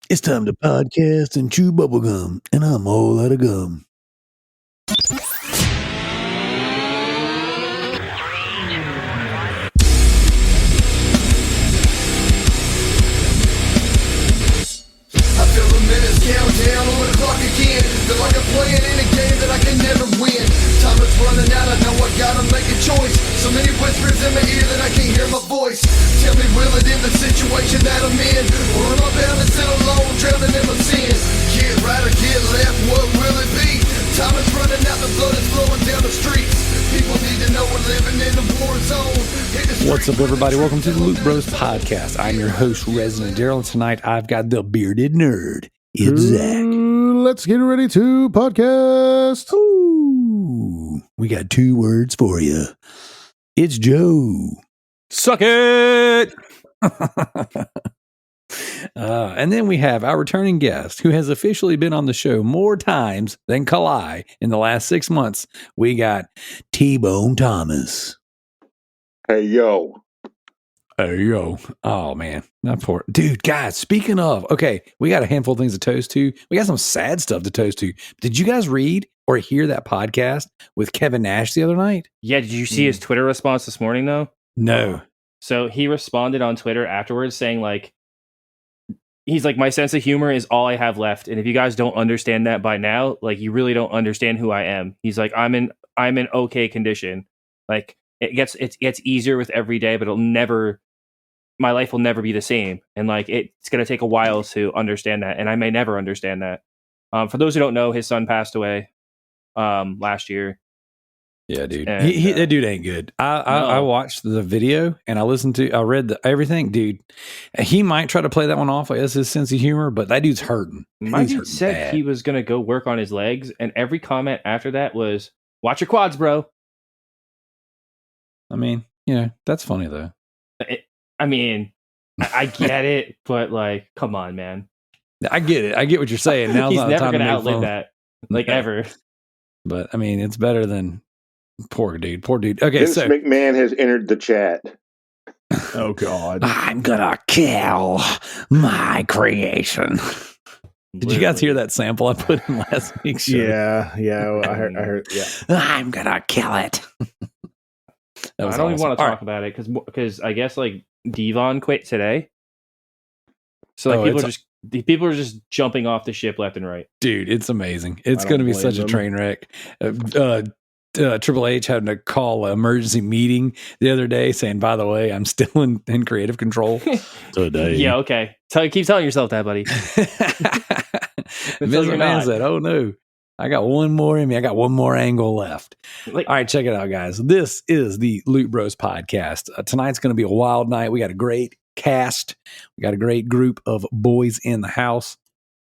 It's time to podcast and chew bubblegum, and I'm all out of gum. I feel the minutes count down on the clock again. Feel like I'm playing in a game that I can never win. Time is running out, I know I gotta make a choice. So many whispers in my ear that I can't hear my voice. Tell me, will it end the situation that I'm in? Or am I bound to sit alone, drowning in my sins? Get right or get left, what will it be? Time is running out, the blood is flowing down the streets. People need to know we're living in a war zone. What's up, everybody? Welcome to the Loot Bros Podcast. I'm your host, Resident Darrell, and tonight I've got the bearded nerd. It's Zach. Let's get ready to podcast. Ooh, we got 2 words for you. It's Joe. Suck it! And then we have our returning guest who has officially been on the show more times than Kalai in the last 6 months. We got T-Bone Thomas. Hey, yo. Hey, yo. Oh, man. Not poor. Dude, guys, speaking of, okay, we got a handful of things to toast to. We got some sad stuff to toast to. Did you guys read or hear that podcast with Kevin Nash the other night? Yeah, did you see his Twitter response this morning, though? No. So he responded on Twitter afterwards saying, like, he's like, my sense of humor is all I have left. And if you guys don't understand that by now, like, you really don't understand who I am. He's like, I'm in okay condition. Like, it gets easier with every day, but my life will never be the same. And like, it's going to take a while to understand that. And I may never understand that. For those who don't know, his son passed away last year. Yeah, dude. And, that dude ain't good. I watched the video and I read everything, dude. He might try to play that one off like that's his sense of humor, but that dude's hurting. My He's dude hurting said bad. he was going to go work on his legs. And every comment after that was, watch your quads, bro. I mean, yeah, that's funny though. I get it, but like, come on, man. I get it. I get what you're saying. Now's He's not the never time going to make outlive fun. that, like, ever. But I mean, it's better than poor dude. Poor dude. Okay, Vince so McMahon has entered the chat. Oh, God. I'm gonna kill my creation. Did you guys hear that sample I put in last week's show? Yeah. I heard. Yeah. I'm gonna kill it. I don't even want to talk about it because I guess like Devon quit today, so like people are just jumping off the ship left and right. Dude, it's amazing. It's I going to don't be such blame a them. train wreck. Triple H having to call an emergency meeting the other day saying, by the way, I'm still in creative control today. Yeah, okay. Keep telling yourself that, buddy. Vince you're McMahon not. said, oh no, I got one more in me. I got one more angle left. Like, All right, check it out, guys. This is the Loot Bros Podcast. Tonight's going to be a wild night. We got a great cast. We got a great group of boys in the house.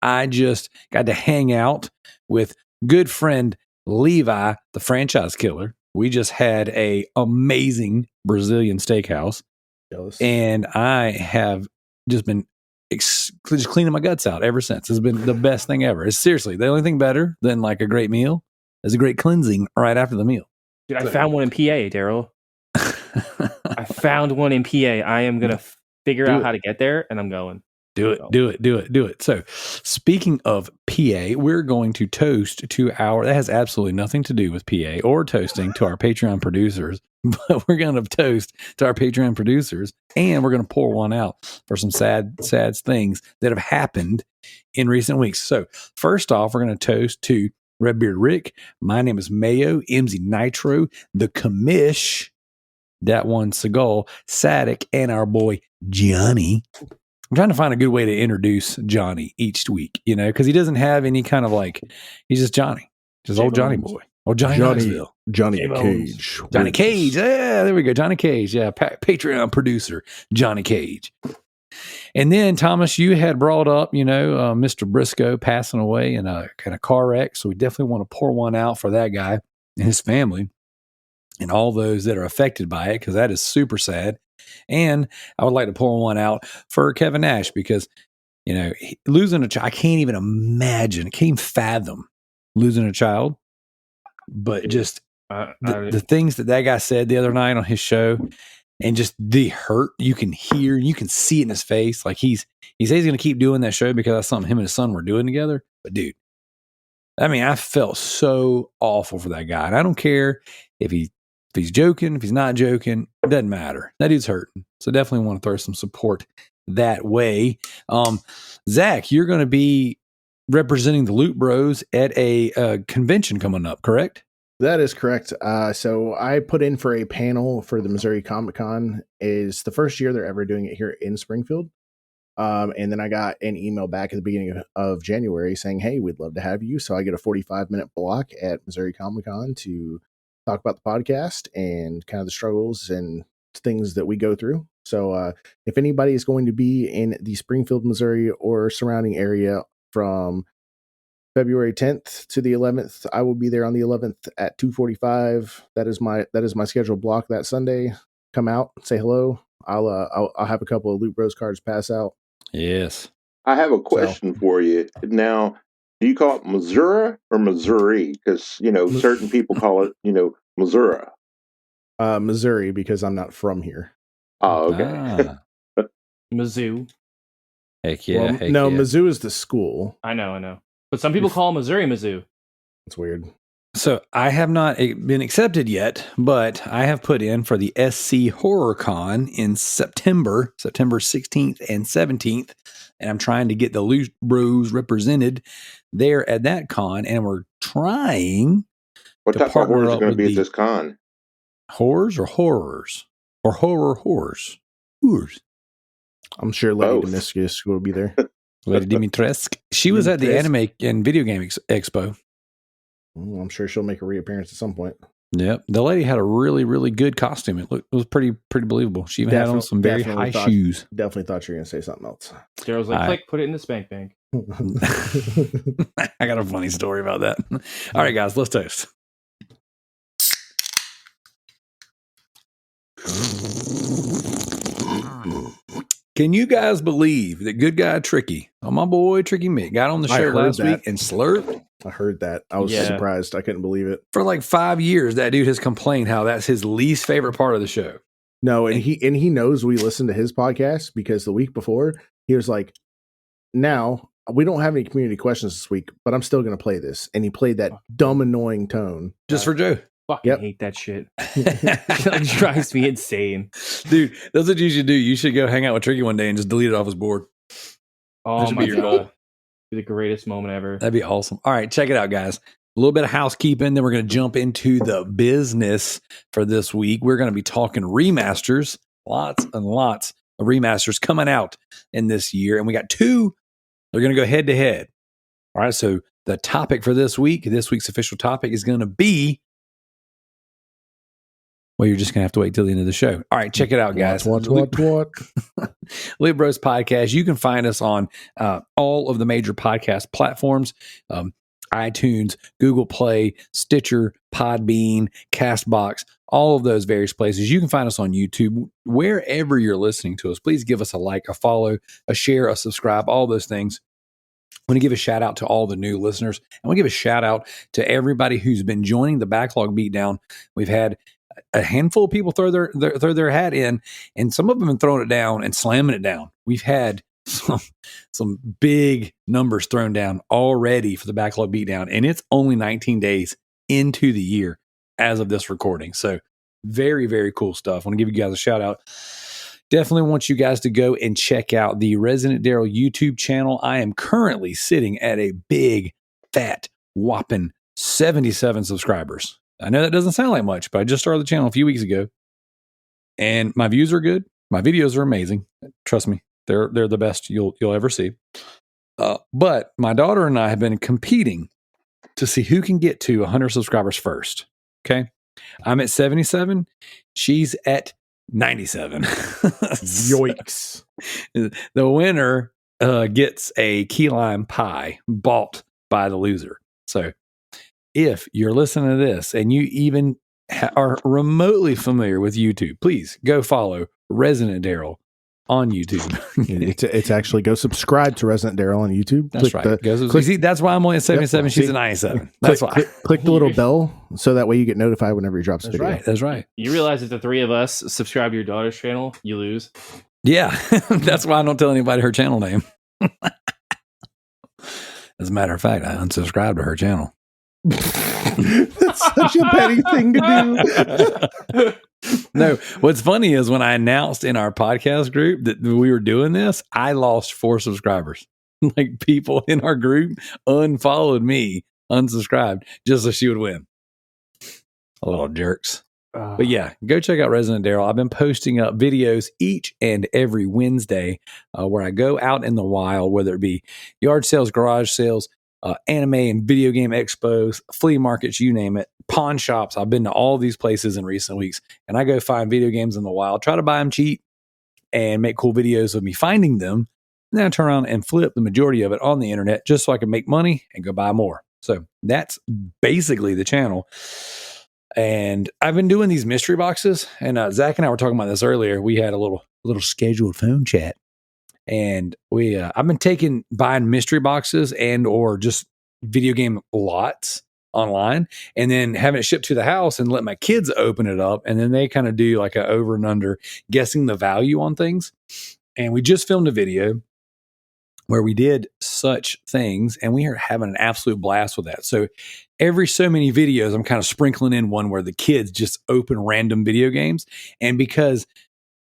I just got to hang out with good friend Levi, the franchise killer. We just had a amazing Brazilian steakhouse, Jealous. and I have just been just cleaning my guts out ever since. It's been the best thing ever. It's seriously the only thing better than like a great meal is a great cleansing right after the meal. dude, I found one in PA, Darrell. I found one in PA. I am gonna figure out how to get there, and I'm going. Do it. So, speaking of PA, we're going to toast to that has absolutely nothing to do with PA or toasting to our Patreon producers, but we're going to toast to our Patreon producers and we're going to pour one out for some sad things that have happened in recent weeks. So, first off, we're going to toast to Redbeard Rick. My name is Mayo, MZ Nitro, the Commish, that one Seagal, Sadek, and our boy Johnny. I'm trying to find a good way to introduce Johnny each week, because he doesn't have any kind of like, he's just Johnny, just old Johnny boy, old Johnny Knoxville. Johnny J-Bones. Cage. Johnny Cage. Yeah, there we go. Johnny Cage. Yeah, Patreon producer Johnny Cage. And then Thomas, you had brought up, Mr. Briscoe passing away in a kind of car wreck. So we definitely want to pour one out for that guy and his family and all those that are affected by it, because that is super sad. And I would like to pour one out for Kevin Nash because, losing a child, I can't even imagine, I can't even fathom losing a child. But just the things that guy said the other night on his show, and just the hurt you can hear, you can see it in his face. Like he says he's going to keep doing that show because that's something him and his son were doing together. But dude, I mean, I felt so awful for that guy. And I don't care if he's joking, if he's not joking, it doesn't matter. That dude's hurting. So definitely want to throw some support that way. Zach, you're going to be representing the Loot Bros at a convention coming up, correct? That is correct. So I put in for a panel for the Missouri Comic Con. Is the first year they're ever doing it here in Springfield. And then I got an email back at the beginning of January saying, hey, we'd love to have you. So I get a 45-minute block at Missouri Comic Con to talk about the podcast and kind of the struggles and things that we go through. So if anybody is going to be in the Springfield, Missouri or surrounding area from February 10th to the 11th, I will be there on the 11th at 2:45. That is my scheduled block that Sunday. Come out, say hello. I'll have a couple of Loot Bros cards pass out. Yes. I have a question for you. Now, do you call it Missouri or Missouri? Because, certain people call it, Missouri. Missouri, because I'm not from here. Oh, okay. Mizzou. Heck yeah. Well, heck no, yeah. Mizzou is the school. I know. But some people call Missouri Mizzou. It's weird. So I have not been accepted yet, but I have put in for the SC Horror Con in September 16th and 17th. And I'm trying to get the Loot Bros represented there at that con. And we're trying What to type of partner horrors are up going to with be the at this con? horrors or horrors or horrors. Horrors. I'm sure Lady Both. Demiscus will be there. Lady Dimitrescu. She was at the Dimitrescu. Anime and Video Game Expo. I'm sure she'll make a reappearance at some point. Yep. The lady had a really, really good costume. It was pretty believable. She even had on some very high shoes. Definitely thought you were going to say something else. Darrell's like, click, put it in the spank bank. I got a funny story about that. All right, guys, let's toast. Can you guys believe that good guy Tricky, my boy Tricky Mick, got on the show last week and slurped? I heard that. I was surprised. I couldn't believe it. For like 5 years, that dude has complained how that's his least favorite part of the show. No, and he knows we listen to his podcast because the week before he was like, now we don't have any community questions this week, but I'm still going to play this. And he played that dumb, annoying tone. Just for Joe. Fucking hate that shit. It drives me insane. Dude, that's what you should do. You should go hang out with Tricky one day and just delete it off his board. Oh, That should my be your God. goal. Be the greatest moment ever. That'd be awesome. All right, check it out, guys. A little bit of housekeeping, then we're going to jump into the business for this week. We're going to be talking remasters, lots and lots of remasters coming out in this year. And we got two. They're going to go head to head. All right, so the topic for this week's official topic is going to be, well, you're just going to have to wait till the end of the show. All right, check it out, guys. What? Loot Bros Podcast. You can find us on all of the major podcast platforms, iTunes, Google Play, Stitcher, Podbean, Castbox, all of those various places. You can find us on YouTube. Wherever you're listening to us, please give us a like, a follow, a share, a subscribe, all those things. I want to give a shout out to all the new listeners. I want to give a shout out to everybody who's been joining the Backlog Beatdown. We've had a handful of people throw their hat in, and some of them have been throwing it down and slamming it down. We've had some big numbers thrown down already for the Backlog Beatdown, and it's only 19 days into the year as of this recording. So very, very cool stuff. I want to give you guys a shout out. Definitely want you guys to go and check out the Resident Darrell YouTube channel. I am currently sitting at a big, fat, whopping 77 subscribers. I know that doesn't sound like much, but I just started the channel a few weeks ago, and my views are good. My videos are amazing. Trust me, they're the best you'll ever see. But my daughter and I have been competing to see who can get to 100 subscribers first. Okay, I'm at 77. She's at 97. Yoinks. The winner gets a key lime pie bought by the loser. So if you're listening to this and you even are remotely familiar with YouTube, please go follow Resident Darrell on YouTube. It's actually go subscribe to Resident Darrell on YouTube. That's right. See, that's why I'm only at 77. Yep, she's see? at 97. That's why. Click the little bell so that way you get notified whenever he drops a video. That's right. You realize if the three of us subscribe to your daughter's channel, you lose. Yeah, that's why I don't tell anybody her channel name. As a matter of fact, I unsubscribed to her channel. That's such a petty thing to do. No, what's funny is when I announced in our podcast group that we were doing this, I lost 4 subscribers. Like people in our group unfollowed me, unsubscribed, just so she would win. A little jerks. But yeah, go check out Resident Darrell. I've been posting up videos each and every Wednesday where I go out in the wild, whether it be yard sales, garage sales, anime and video game expos, flea markets, you name it, pawn shops. I've been to all these places in recent weeks, and I go find video games in the wild, try to buy them cheap, and make cool videos of me finding them. And then I turn around and flip the majority of it on the internet just so I can make money and go buy more. So that's basically the channel. And I've been doing these mystery boxes, and Zach and I were talking about this earlier. We had a little scheduled phone chat, and I've been buying mystery boxes and or just video game lots online, and then having it shipped to the house and let my kids open it up, and then they kind of do like a over and under guessing the value on things. And we just filmed a video where we did such things, and we are having an absolute blast with that. So every so many videos, I'm kind of sprinkling in one where the kids just open random video games. And because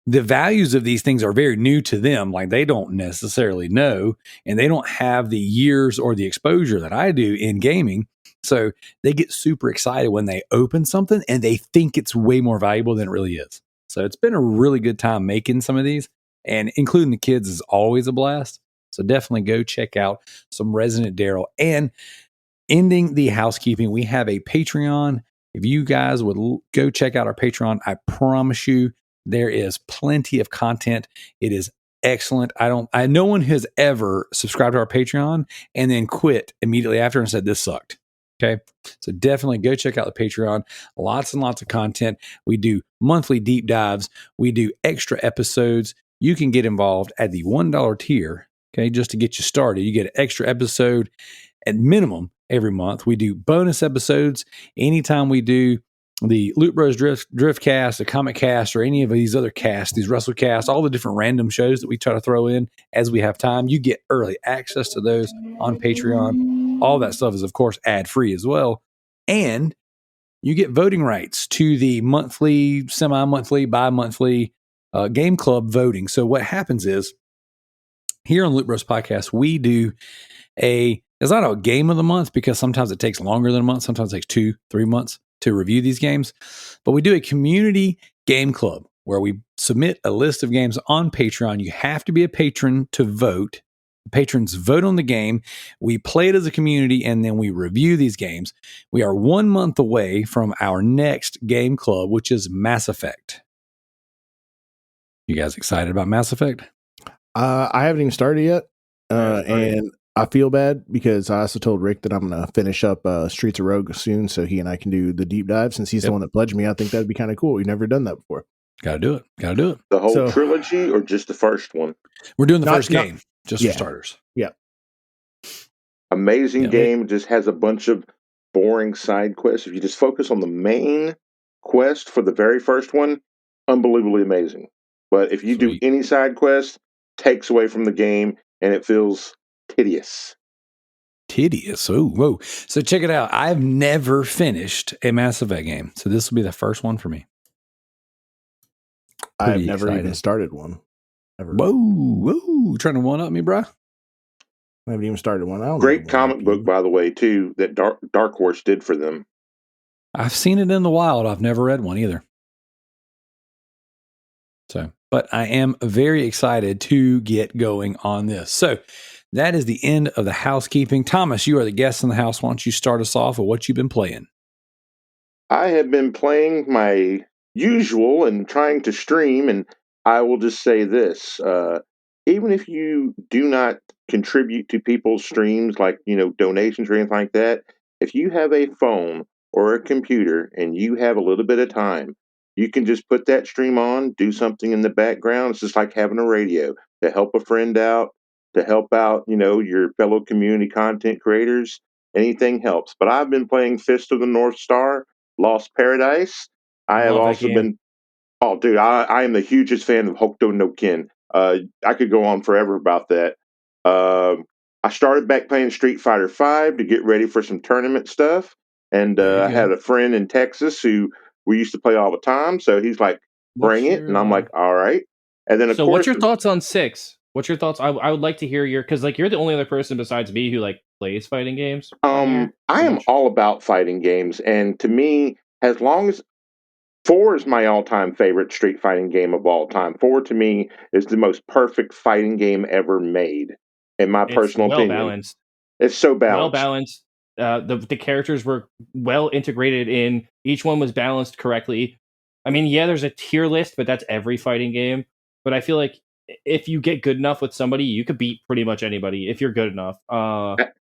the values of these things are very new to them, like they don't necessarily know, and they don't have the years or the exposure that I do in gaming. So they get super excited when they open something and they think it's way more valuable than it really is. So it's been a really good time making some of these, and including the kids is always a blast. So definitely go check out some Resident Darrell. And ending the housekeeping, we have a Patreon. If you guys would go check out our Patreon, I promise you there is plenty of content. It is excellent. No one has ever subscribed to our Patreon and then quit immediately after and said this sucked. Okay. So definitely go check out the Patreon. Lots and lots of content. We do monthly deep dives. We do extra episodes. You can get involved at the $1 tier. Okay, just to get you started. You get an extra episode at minimum every month. We do bonus episodes anytime we do the Loot Bros Drift Cast, the Comic Cast, or any of these other casts, these Wrestle Casts, all the different random shows that we try to throw in as we have time. You get early access to those on Patreon. All that stuff is, of course, ad-free as well. And you get voting rights to the monthly, semi-monthly, bi-monthly game club voting. So what happens is, here on Loot Bros Podcast, we do it's not a game of the month because sometimes it takes longer than a month. Sometimes it takes 2-3 months to review these games. But we do a community game club where we submit a list of games on Patreon. You have to be a patron to vote. Patrons vote on the game. We play it as a community, and then we review these games. We are 1 month away from our next game club, which is Mass Effect. You guys excited about Mass Effect? I haven't even started yet, and I feel bad because I also told Rick that I'm going to finish up Streets of Rogue soon, so he and I can do the deep dive. Since he's the one that pledged me, I think that'd be kind of cool. We've never done that before. Got to do it. The whole trilogy or just the first one? We're doing the first game, just for starters. Yeah. Amazing game. Just has a bunch of boring side quests. If you just focus on the main quest for the very first one, unbelievably amazing. But if you do any side quest, takes away from the game, and it feels tedious. Oh, whoa. So check it out. I've never finished a Mass Effect game. So this will be the first one for me. I've never even started one. Ever. Whoa. Trying to one-up me, bro? I haven't even started one. Great comic book, by the way, too, that Dark Horse did for them. I've seen it in the wild. I've never read one either. But I am very excited to get going on this. So that is the end of the housekeeping. Thomas, you are the guest in the house. Why don't you start us off with what you've been playing? I have been playing my usual and trying to stream, and I will just say this. Even if you do not contribute to people's streams, like, donations or anything like that, if you have a phone or a computer and you have a little bit of time, You can just put that stream on, do something in the background. It's just like having a radio to help a friend out, to help out, your fellow community content creators. Anything helps. But I've been playing Fist of the North Star, Lost Paradise. I I have love that also game. been. Oh, dude, I am the hugest fan of Hokuto no Ken. I could go on forever about that. I started back playing Street Fighter V to get ready for some tournament stuff, and There you I go. had a friend in Texas who we used to play all the time. So he's like, What's "Bring it," and I'm your like, "All right." And then of So what's course, your thoughts on 6? What's your thoughts? I would like to hear your, because like you're the only other person besides me who like plays fighting games on here I so am much. all about fighting games, and to me, as long as Four is my all-time favorite street fighting game of all time. Four to me is the most perfect fighting game ever made, in my It's personal well opinion. balanced. It's so Well balanced. balanced. The characters were well integrated in. Each one was balanced correctly. I mean, yeah, there's a tier list, but that's every fighting game. But I feel like if you get good enough with somebody, you could beat pretty much anybody if you're good enough.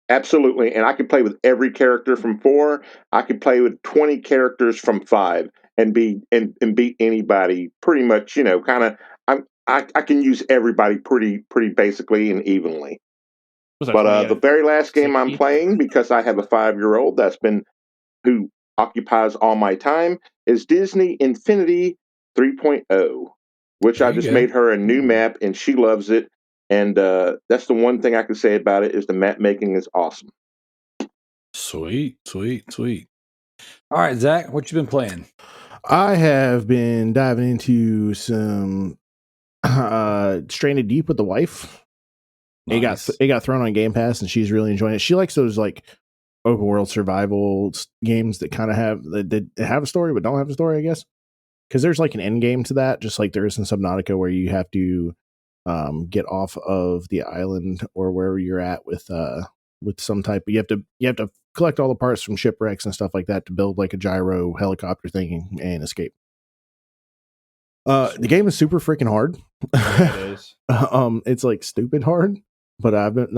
Absolutely, and I could play with every character from four. I could play with 20 characters from five, and beat anybody pretty much. Kind of. I can use everybody pretty basically and evenly. Was that But 20 out the of very last game I'm 60? playing, because I have a 5-year-old who occupies all my time, is Disney Infinity 3.0, which There I you just go. made her a new map and she loves it. And that's the one thing I can say about it is the map making is awesome. Sweet, sweet, sweet. All right, Zach, what you been playing? I have been diving into some Stranded Deep with the wife. Nice. It got thrown on Game Pass, and she's really enjoying it. She likes those like open world survival games that kind of that have a story but don't have a story, I guess. Because there's like an end game to that, just like there is in Subnautica, where you have to get off of the island or wherever you're at with some type. You have to collect all the parts from shipwrecks and stuff like that to build like a gyro helicopter thing and escape. The game is super freaking hard. Yeah, it is. It's like stupid hard, but I've been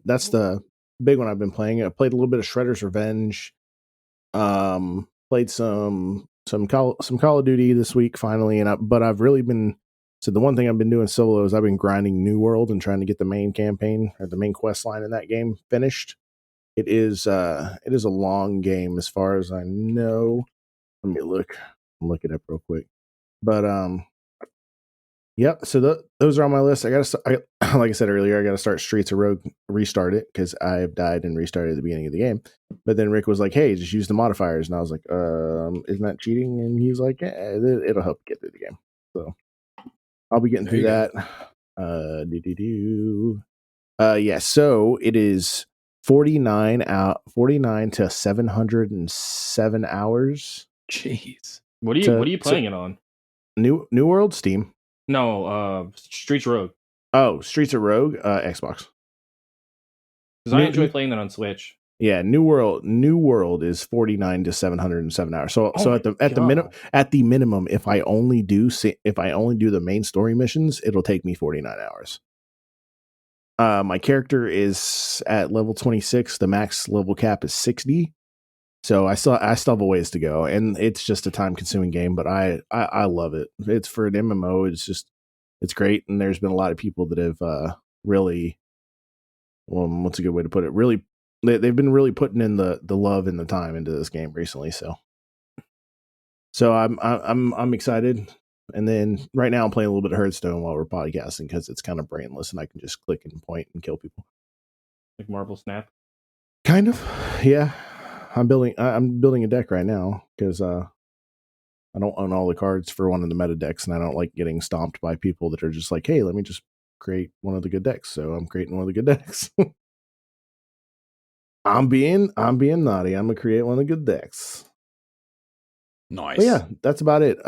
that's the big one I've been playing. I played a little bit of Shredder's Revenge. Played some Call of Duty this week finally, but I've really been. So the one thing I've been doing solo is I've been grinding New World and trying to get the main campaign or the main quest line in that game finished. It is a long game as far as I know. Let me look it up real quick. But yep. So those are on my list. I like I said earlier, I got to start Streets of Rogue, restart it because I have died and restarted at the beginning of the game. But then Rick was like, "Hey, just use the modifiers," and I was like, "Isn't that cheating?" And he's like, "It'll help get through the game." So I'll be getting There through you that. Yeah. So it is 49 to 707 hours. Jeez. What are you playing it on? New World Steam. No, Streets Rogue. Oh, Streets of Rogue, Xbox. Because I enjoy playing that on Switch. Yeah, New World is 49 to 707 hours. So at the minimum, if I only do the main story missions, it'll take me 49 hours. My character is at level 26. The max level cap is 60. So I still have a ways to go, and it's just a time consuming game, but I love it. It's for an MMO. It's great, and there's been a lot of people that have really, well, what's a good way to put it? Really, they've been really putting in the love and the time into this game recently. So I'm excited. And then right now I'm playing a little bit of Hearthstone while we're podcasting because it's kind of brainless and I can just click and point and kill people. Like Marble Snap. Kind of, yeah. I'm building a deck right now because I don't own all the cards for one of the meta decks, and I don't like getting stomped by people that are just like, "Hey, let me just create one of the good decks." So I'm creating one of the good decks. I'm being naughty. I'm gonna create one of the good decks. Nice. But yeah, that's about it.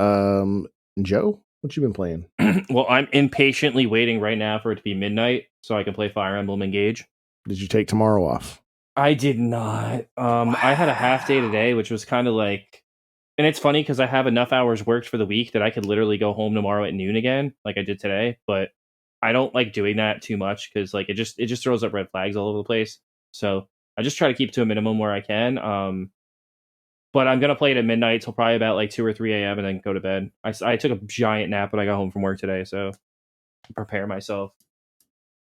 Joe, what you been playing? Well, I'm impatiently waiting right now for it to be midnight so I can play Fire Emblem Engage. Did you take tomorrow off? I did not. I had a half day today, which was kind of like, and it's funny because I have enough hours worked for the week that I could literally go home tomorrow at noon again, like I did today. But I don't like doing that too much because like it just throws up red flags all over the place. So I just try to keep to a minimum where I can. But I'm gonna play it at midnight till probably about like 2 or 3 a.m. and then go to bed. I took a giant nap when I got home from work today, so prepare myself.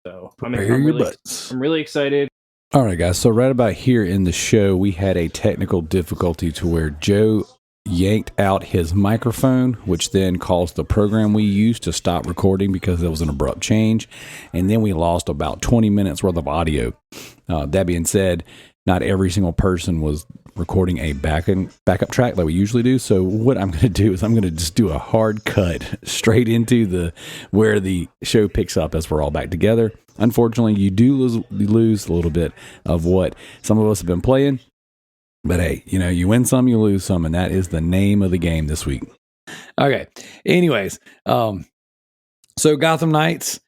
So I'm really excited. All right, guys. So right about here in the show, we had a technical difficulty to where Joe yanked out his microphone, which then caused the program we used to stop recording because there was an abrupt change. And then we lost about 20 minutes worth of audio. That being said, not every single person was recording a backup track like we usually do. So what I'm going to do is I'm going to just do a hard cut straight into where the show picks up as we're all back together. Unfortunately, you do lose a little bit of what some of us have been playing. But hey, you win some, you lose some, and that is the name of the game this week. Okay. Anyways, so Gotham Knights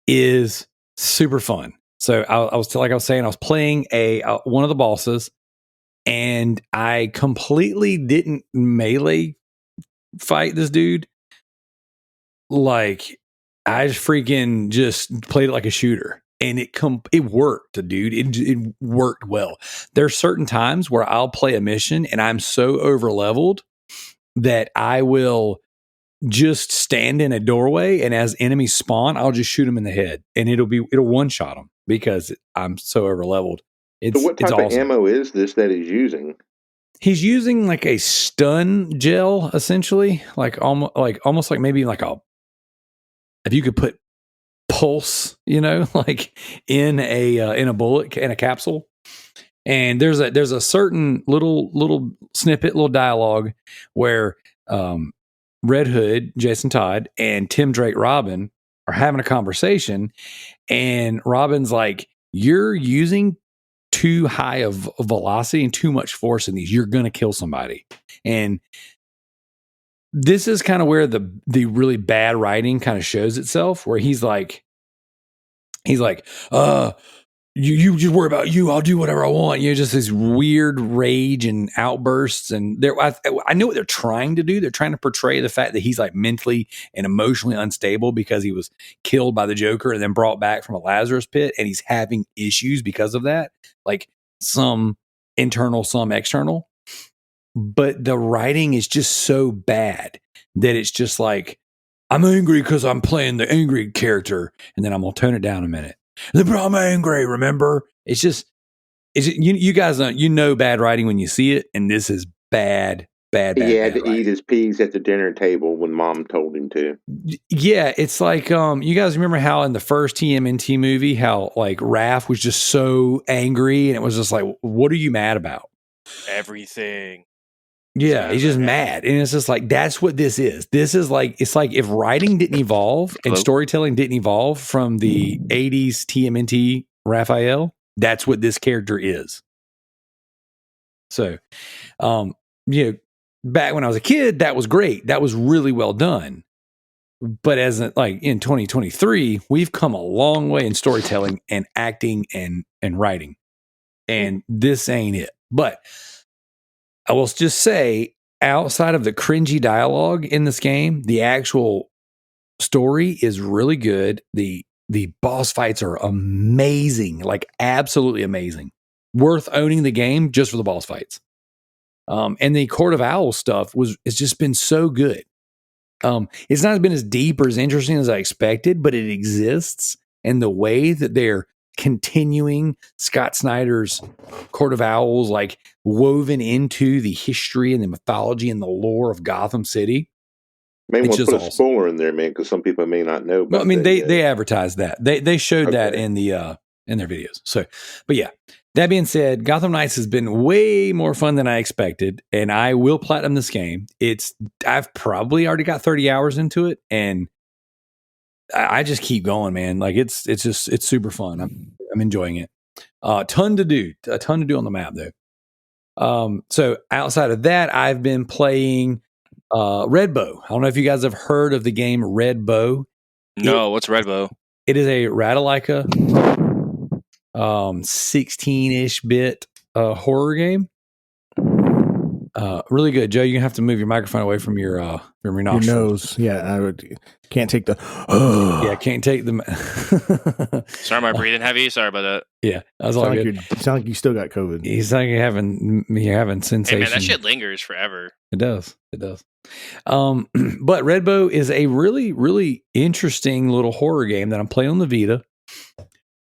is super fun. So I was saying, I was playing one of the bosses, and I completely didn't melee fight this dude. Like, I just freaking just played it like a shooter, and it worked, dude. It worked well. There's certain times where I'll play a mission, and I'm so over leveled that I will just stand in a doorway, and as enemies spawn, I'll just shoot them in the head, and it'll one shot them because I'm so over leveled. So what type of ammo is this that he's using? He's using like a stun gel, essentially, like almost like maybe like if you could put pulse, like in a bullet, in a capsule. And there's a certain little snippet, little dialogue where Red Hood, Jason Todd, and Tim Drake Robin are having a conversation, and Robin's like, "You're using too high of velocity and too much force in these. You're going to kill somebody." And this is kind of where the really bad writing kind of shows itself, where he's like, you just worry about you. I'll do whatever I want. Just this weird rage and outbursts. And I know what they're trying to do. They're trying to portray the fact that he's like mentally and emotionally unstable because he was killed by the Joker and then brought back from a Lazarus pit. And he's having issues because of that, like some internal, some external. But the writing is just so bad that it's just like, I'm angry because I'm playing the angry character. And then I'm going to tone it down a minute. I'm angry, remember? You guys know bad writing when you see it, and this is bad. He had to writing. eat his peas at the dinner table when Mom told him to. Yeah, it's like you guys remember how in the first TMNT movie, how like Raph was just so angry, and it was just like, what are you mad about? Everything. Yeah, he's just mad. And it's just like, that's what this is. This is like, it's like if writing didn't evolve and storytelling didn't evolve from the 80s TMNT Raphael, that's what this character is. So, back when I was a kid, that was great. That was really well done. But as like in 2023, we've come a long way in storytelling and acting and writing. And this ain't it. But I will just say, outside of the cringy dialogue in this game, the actual story is really good. The boss fights are amazing, like absolutely amazing. Worth owning the game just for the boss fights. And the Court of Owls stuff it's just been so good. It's not been as deep or as interesting as I expected, but it exists. And the way that they're continuing Scott Snyder's Court of Owls, like woven into the history and the mythology and the lore of Gotham City. Maybe we'll put a spoiler in there, man, because some people may not know. Well, I mean, they advertised that. They showed that in their videos. So, but yeah, that being said, Gotham Knights has been way more fun than I expected, and I will platinum this game. I've probably already got 30 hours into it, and I just keep going, man. Like it's super fun. I'm enjoying it. A ton to do on the map though. So outside of that, I've been playing Red Bow. I don't know if you guys have heard of the game Red Bow. No, what's Red Bow? It is a Ratalaika 16-ish bit horror game. Really good, Joe. You're gonna have to move your microphone away from your Your nostrils. nose. Yeah, can't take the. Yeah, can't take the. Sorry, my breathing heavy. Sorry about that. Yeah, that's all good. You sound like you still got COVID. He's like you're having sensation. Hey man, that shit lingers forever. It does. It does. But Redbow is a really, really interesting little horror game that I'm playing on the Vita.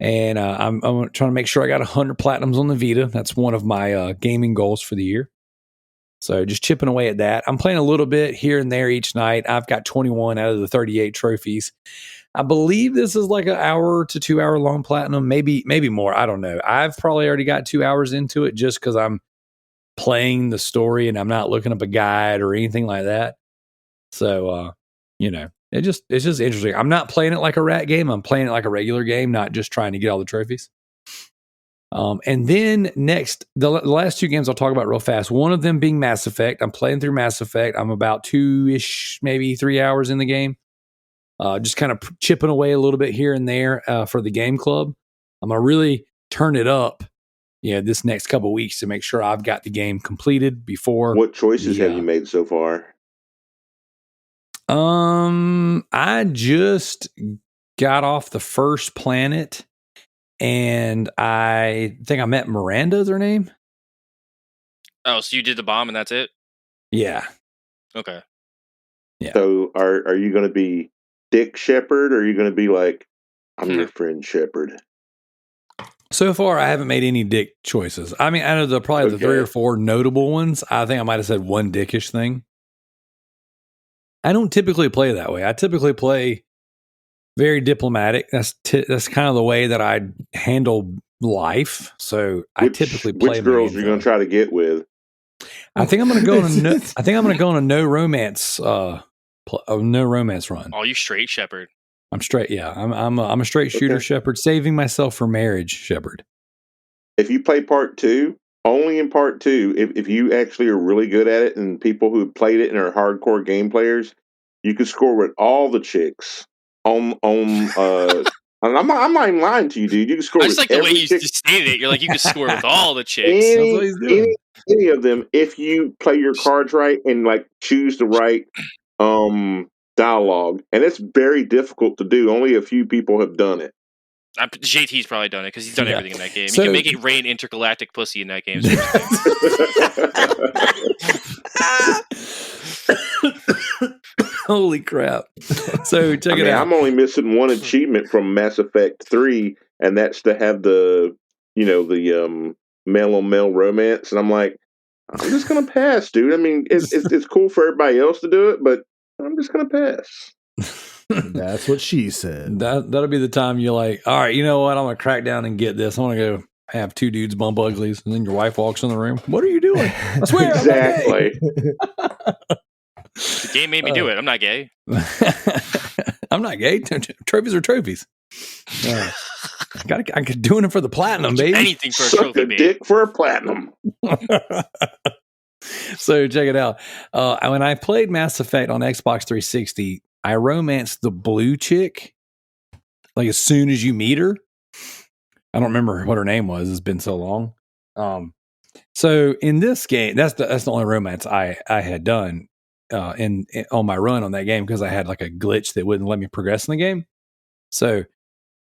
And I'm trying to make sure I got 100 platinums on the Vita. That's one of my gaming goals for the year. So just chipping away at that. I'm playing a little bit here and there each night. I've got 21 out of the 38 trophies. I believe this is like an hour to 2 hour long platinum, maybe more. I don't know. I've probably already got 2 hours into it just because I'm playing the story and I'm not looking up a guide or anything like that. So, it's just interesting. I'm not playing it like a rat game. I'm playing it like a regular game, not just trying to get all the trophies. And then next, the last two games I'll talk about real fast. One of them being Mass Effect. I'm playing through Mass Effect. I'm about 2-ish, maybe 3 hours in the game. Just kind of chipping away a little bit here and there for the game club. I'm going to really turn it up this next couple of weeks to make sure I've got the game completed before. What choices have you made so far? I just got off the first planet. And I think I met Miranda, is her name? Oh, so you did the bomb and that's it? Yeah. Okay. Yeah. So are you going to be Dick Shepard, or are you going to be like, I'm your friend Shepard? So far, I haven't made any dick choices. I mean, out of the 3 or 4 notable ones, I think I might have said one dickish thing. I don't typically play that way. I typically play very diplomatic. That's kind of the way that I handle life. So I typically play. Which girls are you going to try to get with? I think I'm going to go on a no romance run. Oh, you straight Shepard. I'm straight. Yeah, I'm a straight shooter Shepard, saving myself for marriage Shepard. If you play part 2, only in part 2, if you actually are really good at it, and people who have played it and are hardcore game players, you can score with all the chicks. I'm not even lying to you, dude. You can score. I just with like the way you chick. just stated it. You're like, you can score with all the chicks. Any of them, if you play your cards right and like choose the right dialogue, and it's very difficult to do. Only a few people have done it. JT's probably done it because he's done everything in that game. So, you can make it rain intergalactic pussy in that game. Holy crap. So check it out. I'm only missing one achievement from Mass Effect 3, and that's to have the male on male romance. And I'm like, I'm just gonna pass, dude. I mean, it's cool for everybody else to do it, but I'm just gonna pass. That's what she said. That'll be the time you're like, all right, you know what? I'm gonna crack down and get this. I want to go have 2 dudes bump uglies, and then your wife walks in the room. What are you doing? I swear, exactly. The game made me do it. I'm not gay. I'm not gay. Trophies are trophies. I'm doing it for the platinum, baby. Anything for a Suck trophy, a dick for a platinum. So check it out. When I played Mass Effect on Xbox 360, I romanced the blue chick. Like as soon as you meet her, I don't remember what her name was. It's been so long. So in this game, that's the only romance I had done on my run on that game, because I had like a glitch that wouldn't let me progress in the game. So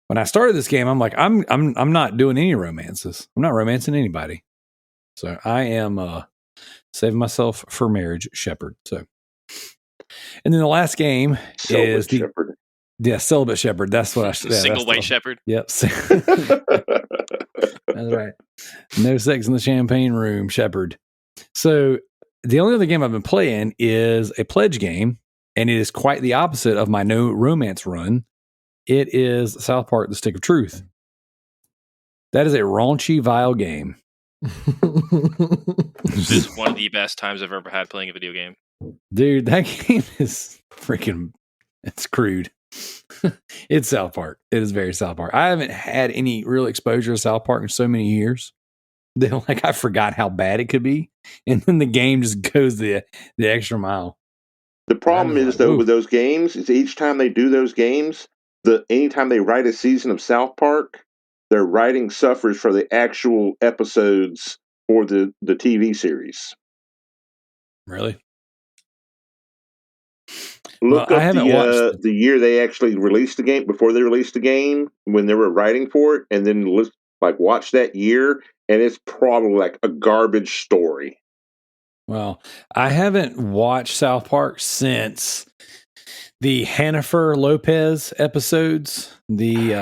when I started this game, I'm like, I'm not doing any romances. I'm not romancing anybody. So I am saving myself for marriage, Shepard. So, and then the last game is the Shepherd. Yeah, celibate Shepard. That's what I said. Single white Shepard. Yep. That's right. No sex in the champagne room, Shepard. So the only other game I've been playing is a pledge game, and it is quite the opposite of my no romance run. It is South Park: The Stick of Truth. That is a raunchy, vile game. This is one of the best times I've ever had playing a video game. Dude, that game is freaking, it's crude. It's South Park. It is very South Park. I haven't had any real exposure to South Park in so many years. Like, I forgot how bad it could be. And then the game just goes the extra mile. The problem is, though, with those games, is each time they do those games, anytime they write a season of South Park, their writing suffers for the actual episodes or the TV series. Really? Look Well, I up haven't watched. the year they actually released the game, before they released the game, when they were writing for it, and then watch that year, and it's probably like a garbage story. Well, I haven't watched South Park since the Jennifer Lopez episodes. The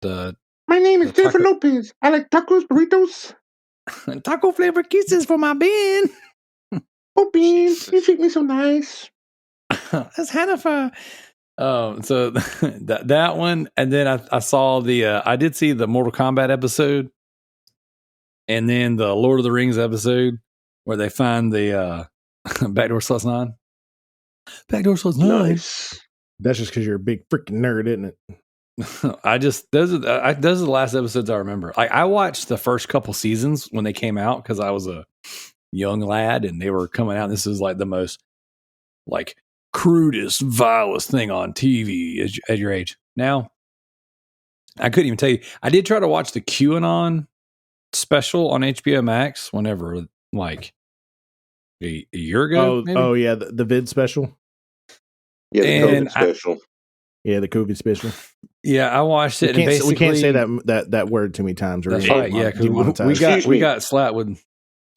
My name is The Jennifer taco- Lopez. I like tacos, burritos. taco flavor kisses for my Ben. Oh, Bean, Jesus. you treat me so nice. That's Jennifer. So that one, and then I saw I did see the Mortal Kombat episode, and then the Lord of the Rings episode where they find the Backdoor Sluts 9. Backdoor Sluts 9. Nice. That's just because you're a big freaking nerd, isn't it? Those are the last episodes I remember. I watched the first couple seasons when they came out because I was a young lad and they were coming out. This is like the most like crudest, vilest thing on TV at your age. Now, I couldn't even tell you. I did try to watch the QAnon special on HBO Max whenever, like a year ago. Oh yeah, the vid special. Yeah, the And COVID special. Yeah, the COVID special. Yeah, I watched it. We can't say that word too many times. That's right. Yeah, because we got slapped with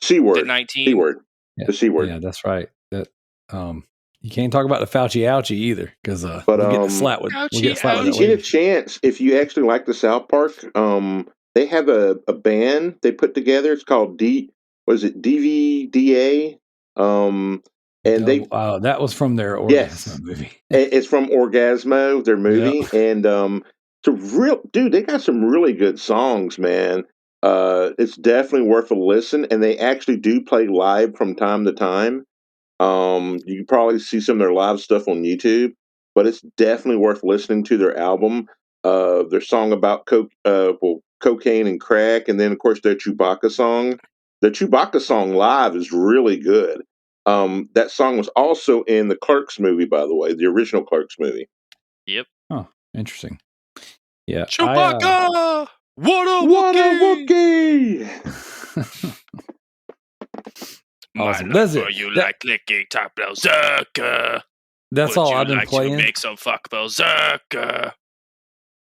C word. The 19. C word. Yeah, The C word. Yeah, that's right. That you can't talk about the Fauci ouchie either because But, we'll get slapped with. We'll get slapped If with you that get a later. chance, if you actually like the South Park, they have a band they put together. It's called DVDA. And they that was from their Yes. Orgasmo movie. It's from Orgasmo, their movie, and they got some really good songs, man. It's definitely worth a listen, and they actually do play live from time to time. You can probably see some of their live stuff on YouTube, but it's definitely worth listening to their album. Their song about cocaine and crack, and then of course their Chewbacca song. The Chewbacca song live is really good. That song was also in the Clerks movie, by the way, the original Clerks movie. Yep. Oh, interesting. Yeah, Chewbacca! What a What Wookiee! a Wookiee! Awesome. That's it. You like clicking top Berserker. That's all I've been playing. Make some fuck Berserker.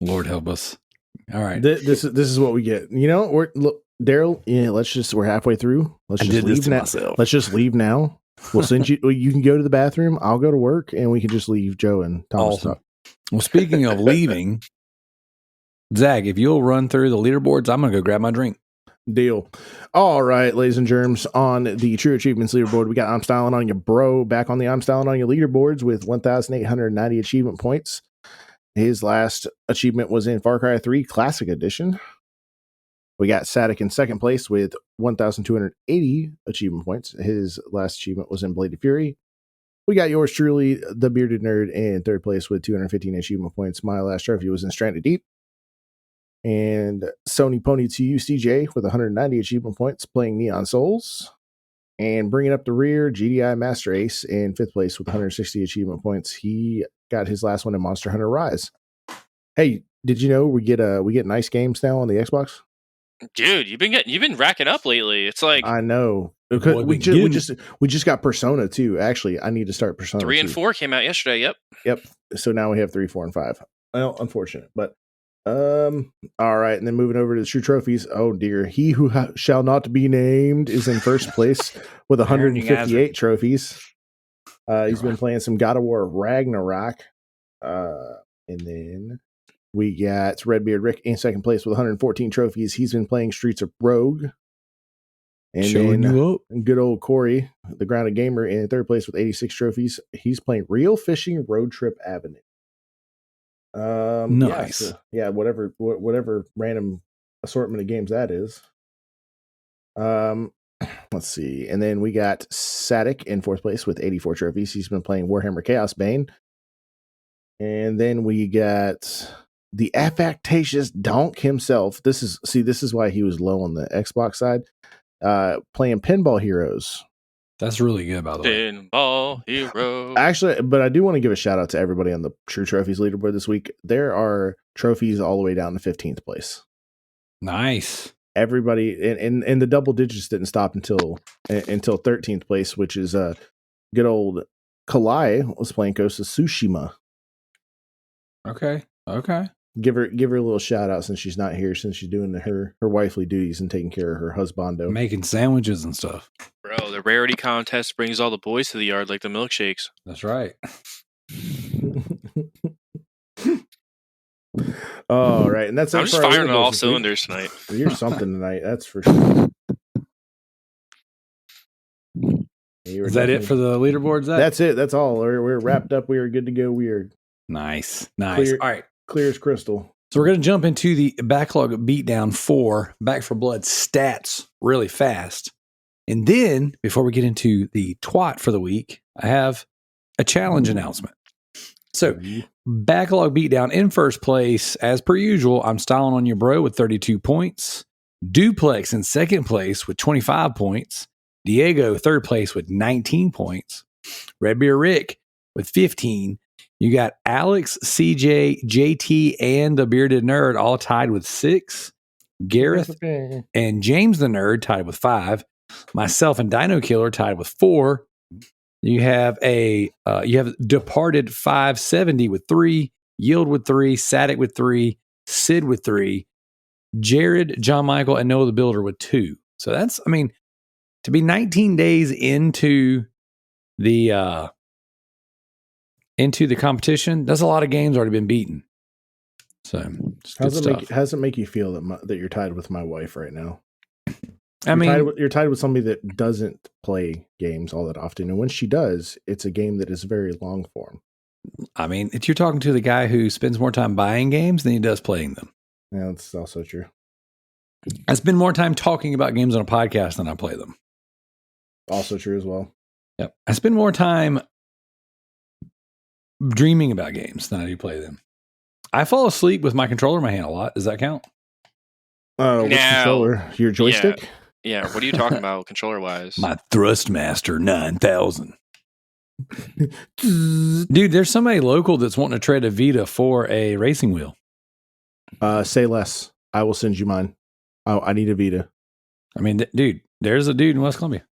Lord help us. All right. This is what we get. You know, Darrell. Yeah, we're halfway through. Let's just leave now. Let's just leave now. We'll send you. You can go to the bathroom. I'll go to work, and we can just leave Joe and Thomas. Awesome. Well, speaking of leaving, Zach, if you'll run through the leaderboards, I'm going to go grab my drink. Deal. All right, ladies and germs, on the True Achievements leaderboard, we got I'm Styling on You Bro back on the I'm Styling on You leaderboards with 1,890 achievement points. His last achievement was in Far Cry 3 Classic Edition. We got Sadik in second place with 1,280 achievement points. His last achievement was in Bladed Fury. We got yours truly, the Bearded Nerd, in third place with 215 achievement points. My last trophy was in Stranded Deep. And Sony Pony to you, CJ, with 190 achievement points, playing Neon Souls. And bringing up the rear, GDI Master Ace in fifth place with 160 achievement points. He got his last one in Monster Hunter Rise. Hey, did you know we get nice games now on the Xbox? Dude, you've been racking up lately. It's like I know. We just got Persona 2. Actually, I need to start Persona 3 and 2. 4 came out yesterday. Yep. So now we have 3, 4, and 5. Well, unfortunate, but all right. And then moving over to the True Trophies. Oh dear, he who shall not be named is in first place with 158 trophies. He's been playing some God of War Ragnarok. And then we got Redbeard Rick in second place with 114 trophies. He's been playing Streets of Rogue. And Showing then you up. good old Corey, the Grounded Gamer, in third place with 86 trophies. He's playing Real Fishing Road Trip Avenue. Nice. Whatever random assortment of games that is. Let's see. And then we got Sadik in fourth place with 84 trophies. He's been playing Warhammer Chaos Bane. And then we got the affectatious Donk himself. This is why he was low on the Xbox side. Playing Pinball Heroes. That's really good, by the way. Pinball Hero. Actually, but I do want to give a shout out to everybody on the True Trophies leaderboard this week. There are trophies all the way down to 15th place. Nice. everybody and the double digits didn't stop until 13th place, which is good old Kalai was playing Ghost of Tsushima. Okay. Give her a little shout out since she's not here, since she's doing her wifely duties and taking care of her husbando. Making sandwiches and stuff. Bro, the rarity contest brings all the boys to the yard like the milkshakes. That's right. Oh, right. And that's I'm it just for our firing on all leaderboards this week. cylinders tonight. You're something tonight, that's for sure. Is that it for the leaderboards? That's it. That's all. We're wrapped up. We are good to go. We are nice. Clear. All right. Clear as crystal. So we're going to jump into the backlog beatdown 4 Back for Blood stats really fast. And then before we get into the twat for the week, I have a challenge announcement. So backlog beatdown in first place, as per usual, I'm styling on your bro with 32 points. Duplex in second place with 25 points. Diego third place with 19 points. Red Beer Rick with 15. You got Alex, CJ, JT, and the Bearded Nerd all tied with 6. Gareth and James the Nerd tied with 5. Myself and Dino Killer tied with 4. You have Departed 570 with 3. Yield with 3. Sadik with 3. Sid with 3. Jared, John Michael, and Noah the Builder with 2. So that's, I mean, to be 19 days into the competition, that's a lot of games already been beaten. So how does it make you feel that you're tied with my wife right now? You're tied with somebody that doesn't play games all that often, and when she does, it's a game that is very long form. I mean, you're talking to the guy who spends more time buying games than he does playing them. Yeah, that's also true. I spend more time talking about games on a podcast than I play them. Also true as well. Yep. I spend more time dreaming about games than I do play them. I fall asleep with my controller in my hand a lot. Does that count? Which controller? Your joystick? Yeah. What are you talking about controller wise? My Thrustmaster 9000. Dude, there's somebody local that's wanting to trade a Vita for a racing wheel. Say less. I will send you mine. Oh, I need a Vita. I mean, dude, there's a dude in West Columbia.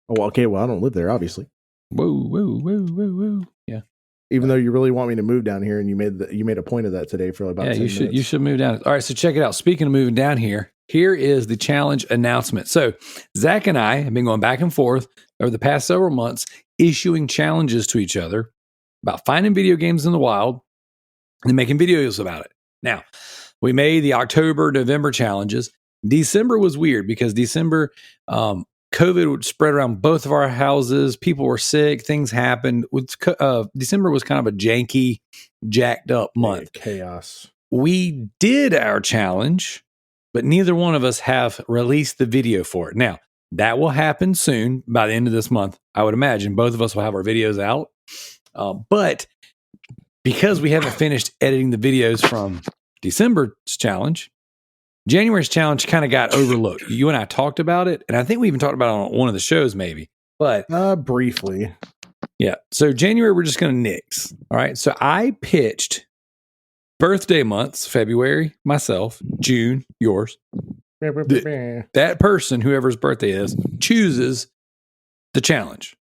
Oh, okay. Well, I don't live there, obviously. Whoa. Yeah. Even though you really want me to move down here, and you made a point of that today for about 10 minutes. You should move down. All right, so check it out. Speaking of moving down here is the challenge announcement. So Zach and I have been going back and forth over the past several months, issuing challenges to each other about finding video games in the wild and making videos about it. Now, we made the October, November challenges. December was weird because December, COVID would spread around both of our houses. People were sick. Things happened. December was kind of a janky, jacked up month. Chaos. We did our challenge, but neither one of us have released the video for it. Now, that will happen soon by the end of this month. I would imagine both of us will have our videos out. But because we haven't finished editing the videos from December's challenge, January's challenge kind of got overlooked. You and I talked about it, and I think we even talked about it on one of the shows maybe. But briefly. Yeah. So January, we're just going to nix. All right. So I pitched birthday months, February, myself, June, yours. That person, whoever's birthday is, chooses the challenge.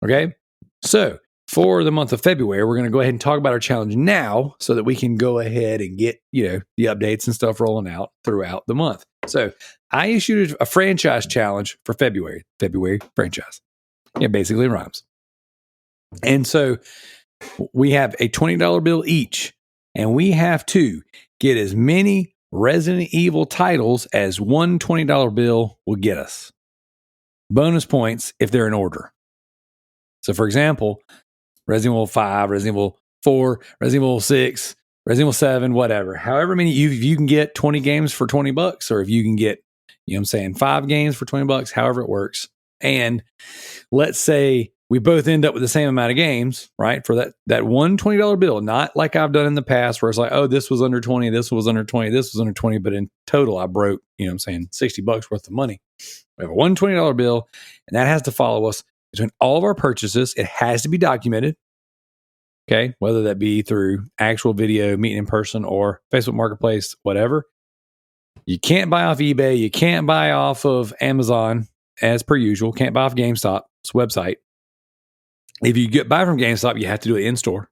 Okay. So for the month of February, we're going to go ahead and talk about our challenge now so that we can go ahead and get, the updates and stuff rolling out throughout the month. So I issued a franchise challenge for February franchise. Yeah, basically rhymes. And so we have a $20 bill each, and we have to get as many Resident Evil titles as one $20 bill will get us. Bonus points if they're in order. So for example, Resident Evil 5, Resident Evil 4, Resident Evil 6, Resident Evil 7, whatever. However many you can get 20 games for $20, or if you can get, 5 games for $20, however it works. And let's say we both end up with the same amount of games, right? For that one $20 bill, not like I've done in the past where it's like, oh, this was under 20, this was under 20, this was under 20, but in total I broke, $60 worth of money. We have a one $20 bill, and that has to follow us between all of our purchases. It has to be documented. Okay. Whether that be through actual video, meeting in person, or Facebook Marketplace, whatever. You can't buy off eBay. You can't buy off of Amazon as per usual. Can't buy off GameStop's website. If you buy from GameStop, you have to do it in store.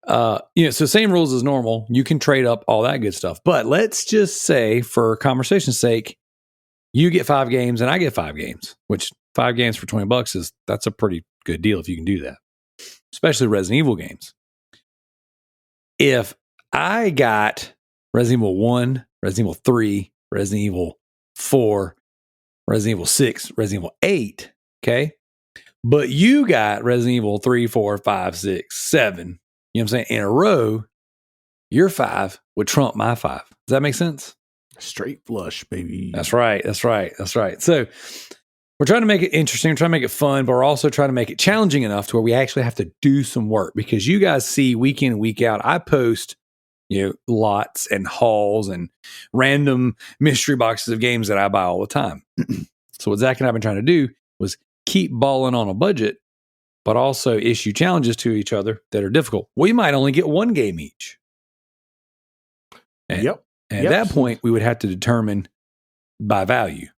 So same rules as normal. You can trade up, all that good stuff. But let's just say, for conversation's sake, you get 5 games and I get 5 games, which 5 games for $20 that's a pretty good deal if you can do that, especially Resident Evil games. If I got Resident Evil 1, Resident Evil 3, Resident Evil 4, Resident Evil 6, Resident Evil 8, okay? But you got Resident Evil 3, 4, 5, 6, 7, you know what I'm saying, in a row, your 5 would trump my 5. Does that make sense? Straight flush, baby. That's right. So we're trying to make it interesting, we're trying to make it fun, but we're also trying to make it challenging enough to where we actually have to do some work, because you guys see week in and week out, I post lots and hauls and random mystery boxes of games that I buy all the time. So what Zach and I have been trying to do was keep balling on a budget, but also issue challenges to each other that are difficult. We might only get 1 game each. And at that point, we would have to determine by value.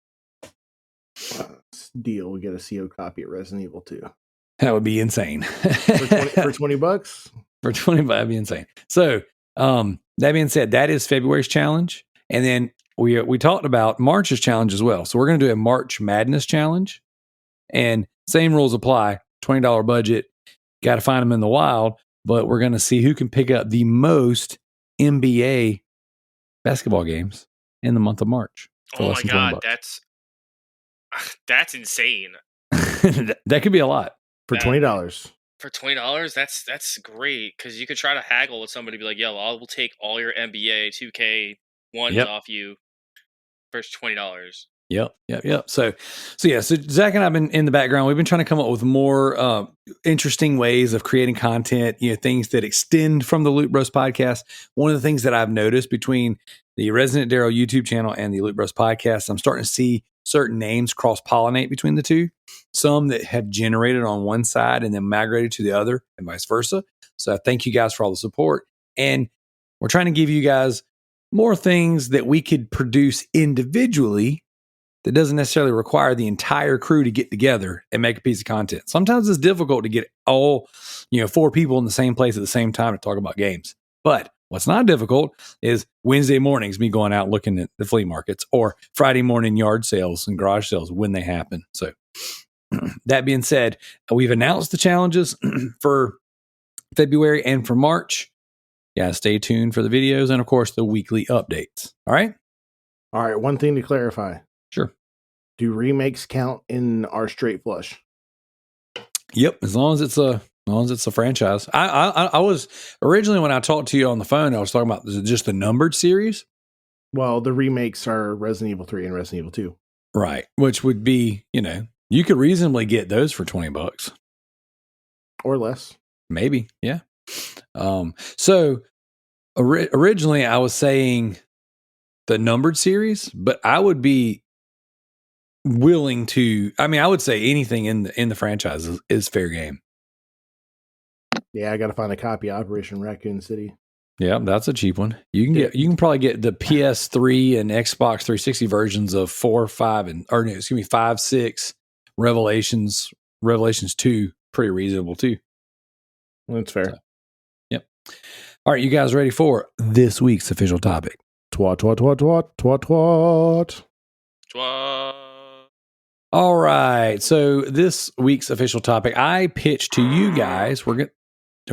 Deal. We get a CO copy at Resident Evil 2. That would be insane. for $20? For $20, that'd be insane. So, that being said, that is February's challenge. And then we talked about March's challenge as well. So we're going to do a March Madness challenge. And same rules apply. $20 budget. Got to find them in the wild. But we're going to see who can pick up the most NBA basketball games in the month of March. Oh my God, that's insane. That could be a lot. For $20. For $20, that's great, because you could try to haggle with somebody, be like, "Yo, I will take all your NBA 2K ones off you for $20." Yep. So Zach and I have been in the background. We've been trying to come up with more interesting ways of creating content, things that extend from the Loot Bros podcast. One of the things that I've noticed between the Resident Darrell YouTube channel and the Loot Bros podcast, I'm starting to see certain names cross-pollinate between the two. Some that have generated on one side and then migrated to the other, and vice versa. So I thank you guys for all the support. And we're trying to give you guys more things that we could produce individually that doesn't necessarily require the entire crew to get together and make a piece of content. Sometimes it's difficult to get all, 4 people in the same place at the same time to talk about games. But what's not difficult is Wednesday mornings, me going out looking at the flea markets, or Friday morning yard sales and garage sales when they happen. So that being said, we've announced the challenges for February and for March. Yeah, stay tuned for the videos and, of course, the weekly updates. All right? All right, one thing to clarify. Sure. Do remakes count in our straight flush? Yep, as long as it's a franchise. I was originally, when I talked to you on the phone, I was talking about just the numbered series. Well, the remakes are Resident Evil 3 and Resident Evil 2. Right, which would be, you could reasonably get those for $20 or less. Maybe, yeah. So originally I was saying the numbered series, but I would be willing to. I would say anything in the franchise is fair game. Yeah, I got to find a copy of Operation Raccoon City. Yeah, that's a cheap one. You can probably get the PS3 and Xbox 360 versions of 4, 5, 5, 6, Revelations 2, pretty reasonable too. That's fair. So, yep. All right, you guys ready for this week's official topic? Twat, twat, twat, twat, twat, twat. Twat. All right, so this week's official topic, I pitched to you guys. We're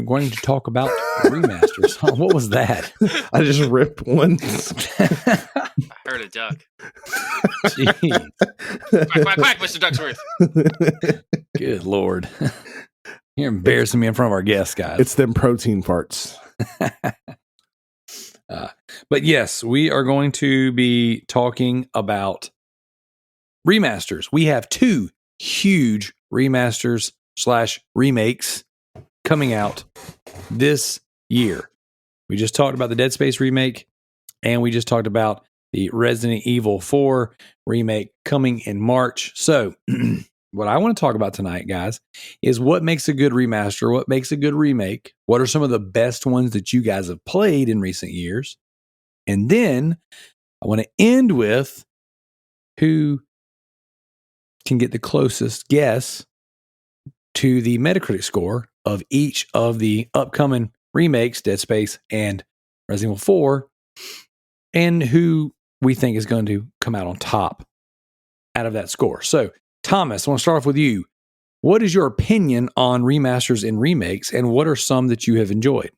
going to talk about remasters. What was that? I just ripped one. I heard a duck. Jeez. Quack, quack, quack, Mr. Ducksworth. Good Lord. You're embarrassing me in front of our guests, guys. It's them protein parts. But yes, we are going to be talking about remasters. We have 2 huge remasters / remakes coming out this year. We just talked about the Dead Space remake, and we just talked about the Resident Evil 4 remake coming in March. So what I want to talk about tonight, guys, is what makes a good remaster, what makes a good remake, what are some of the best ones that you guys have played in recent years, and then I want to end with who can get the closest guess to the Metacritic score of each of the upcoming remakes, Dead Space and Resident Evil 4, and who we think is going to come out on top out of that score. So, Thomas, I want to start off with you. What is your opinion on remasters and remakes, and what are some that you have enjoyed?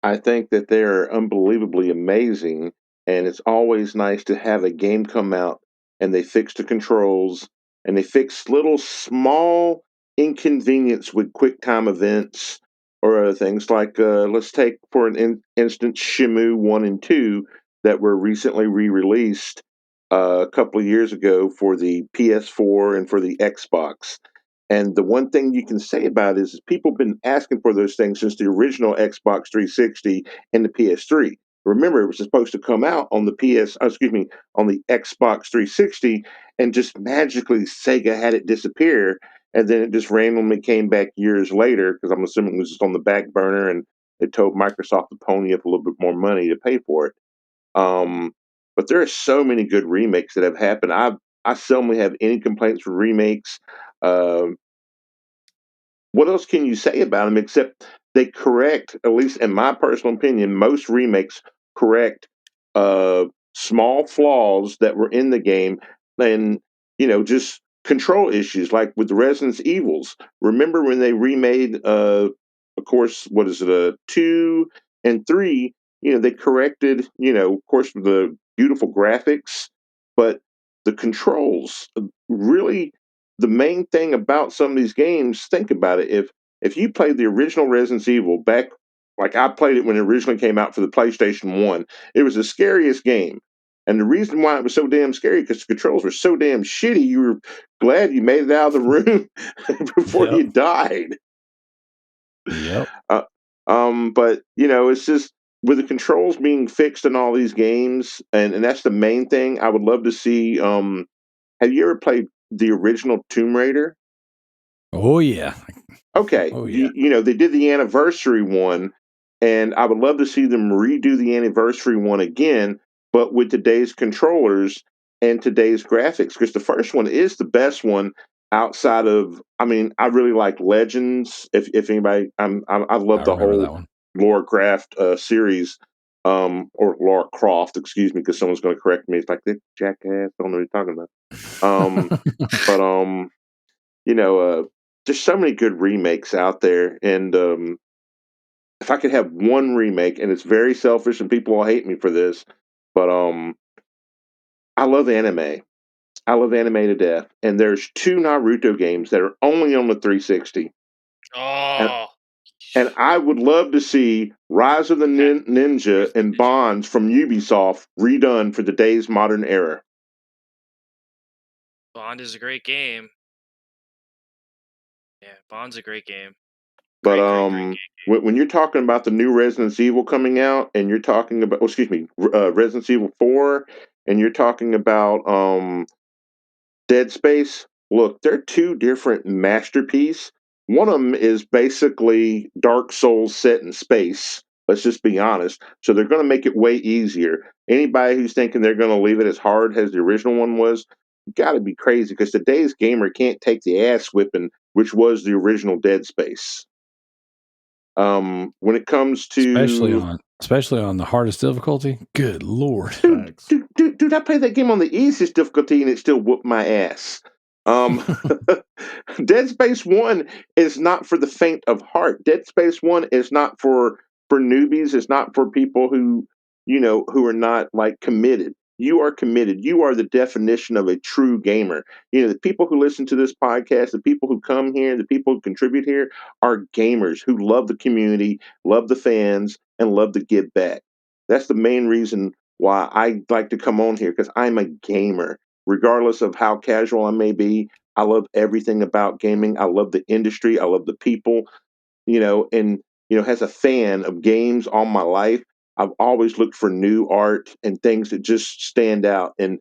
I think that they're unbelievably amazing, and it's always nice to have a game come out and they fix the controls and they fix little small inconvenience with quick time events or other things. Like let's take for an instance Shimu 1 and 2 that were recently re-released a couple of years ago for the PS4 and for the Xbox. And the one thing you can say about it is people have been asking for those things since the original Xbox 360 and the PS3. Remember, it was supposed to come out on the on the Xbox 360, and just magically Sega had it disappear, and then it just randomly came back years later because I'm assuming it was just on the back burner, and it told Microsoft to pony up a little bit more money to pay for it. Um, but there are so many good remakes that have happened. I seldomly have any complaints for remakes. Um, what else can you say about them except they correct, at least in my personal opinion, most remakes correct uh, small flaws that were in the game and, just control issues like with the Resident Evils. Remember when they remade, of course, what is it, 2 and 3? They corrected, of course, the beautiful graphics, but the controls really the main thing about some of these games, think about it. If you played the original Resident Evil back, like I played it when it originally came out for the PlayStation 1, it was the scariest game. And the reason why it was so damn scary because the controls were so damn shitty, you were glad you made it out of the room before you died. Yep. But it's just with the controls being fixed in all these games, and that's the main thing. I would love to see. Have you ever played the original Tomb Raider? Oh, yeah. Okay, Oh, yeah. they did the anniversary one, and I would love to see them redo the anniversary one again, but with today's controllers and today's graphics. Because the first one is the best one outside of. I mean, I really like Legends. If anybody, I love I the remember whole that one. Lara Croft series, or Lara Croft, excuse me, because someone's going to correct me. It's like this jackass. Don't know what you're talking about. But there's so many good remakes out there, and if I could have one remake, and it's very selfish, and people will hate me for this, but I love anime. I love anime to death, and there's two Naruto games that are only on the 360, and Oh, I would love to see Rise of the Ninja and Bonds from Ubisoft redone for today's modern era. Bond is a great game. Yeah, Bond's a great game. But Great game. when you're talking about the new Resident Evil coming out, and you're talking about, Resident Evil 4, and you're talking about Dead Space, look, they're two different masterpieces. One of them is basically Dark Souls set in space. Let's just be honest. So they're going to make it way easier. Anybody who's thinking they're going to leave it as hard as the original one was, you got to be crazy because today's gamer can't take the ass whipping, which was the original Dead Space. When it comes to especially on the hardest difficulty, good lord. dude, I played that game on the easiest difficulty and it still whooped my ass. Dead Space 1 is not for the faint of heart. Dead Space 1 is not for newbies. It's not for people who are not like committed. You are committed. You are the definition of a true gamer. The people who listen to this podcast, the people who come here, the people who contribute here are gamers who love the community, love the fans, and love to give back. That's the main reason why I like to come on here because I'm a gamer. Regardless of how casual I may be, I love everything about gaming. I love the industry. I love the people, and, as a fan of games all my life, I've always looked for new art and things that just stand out. And,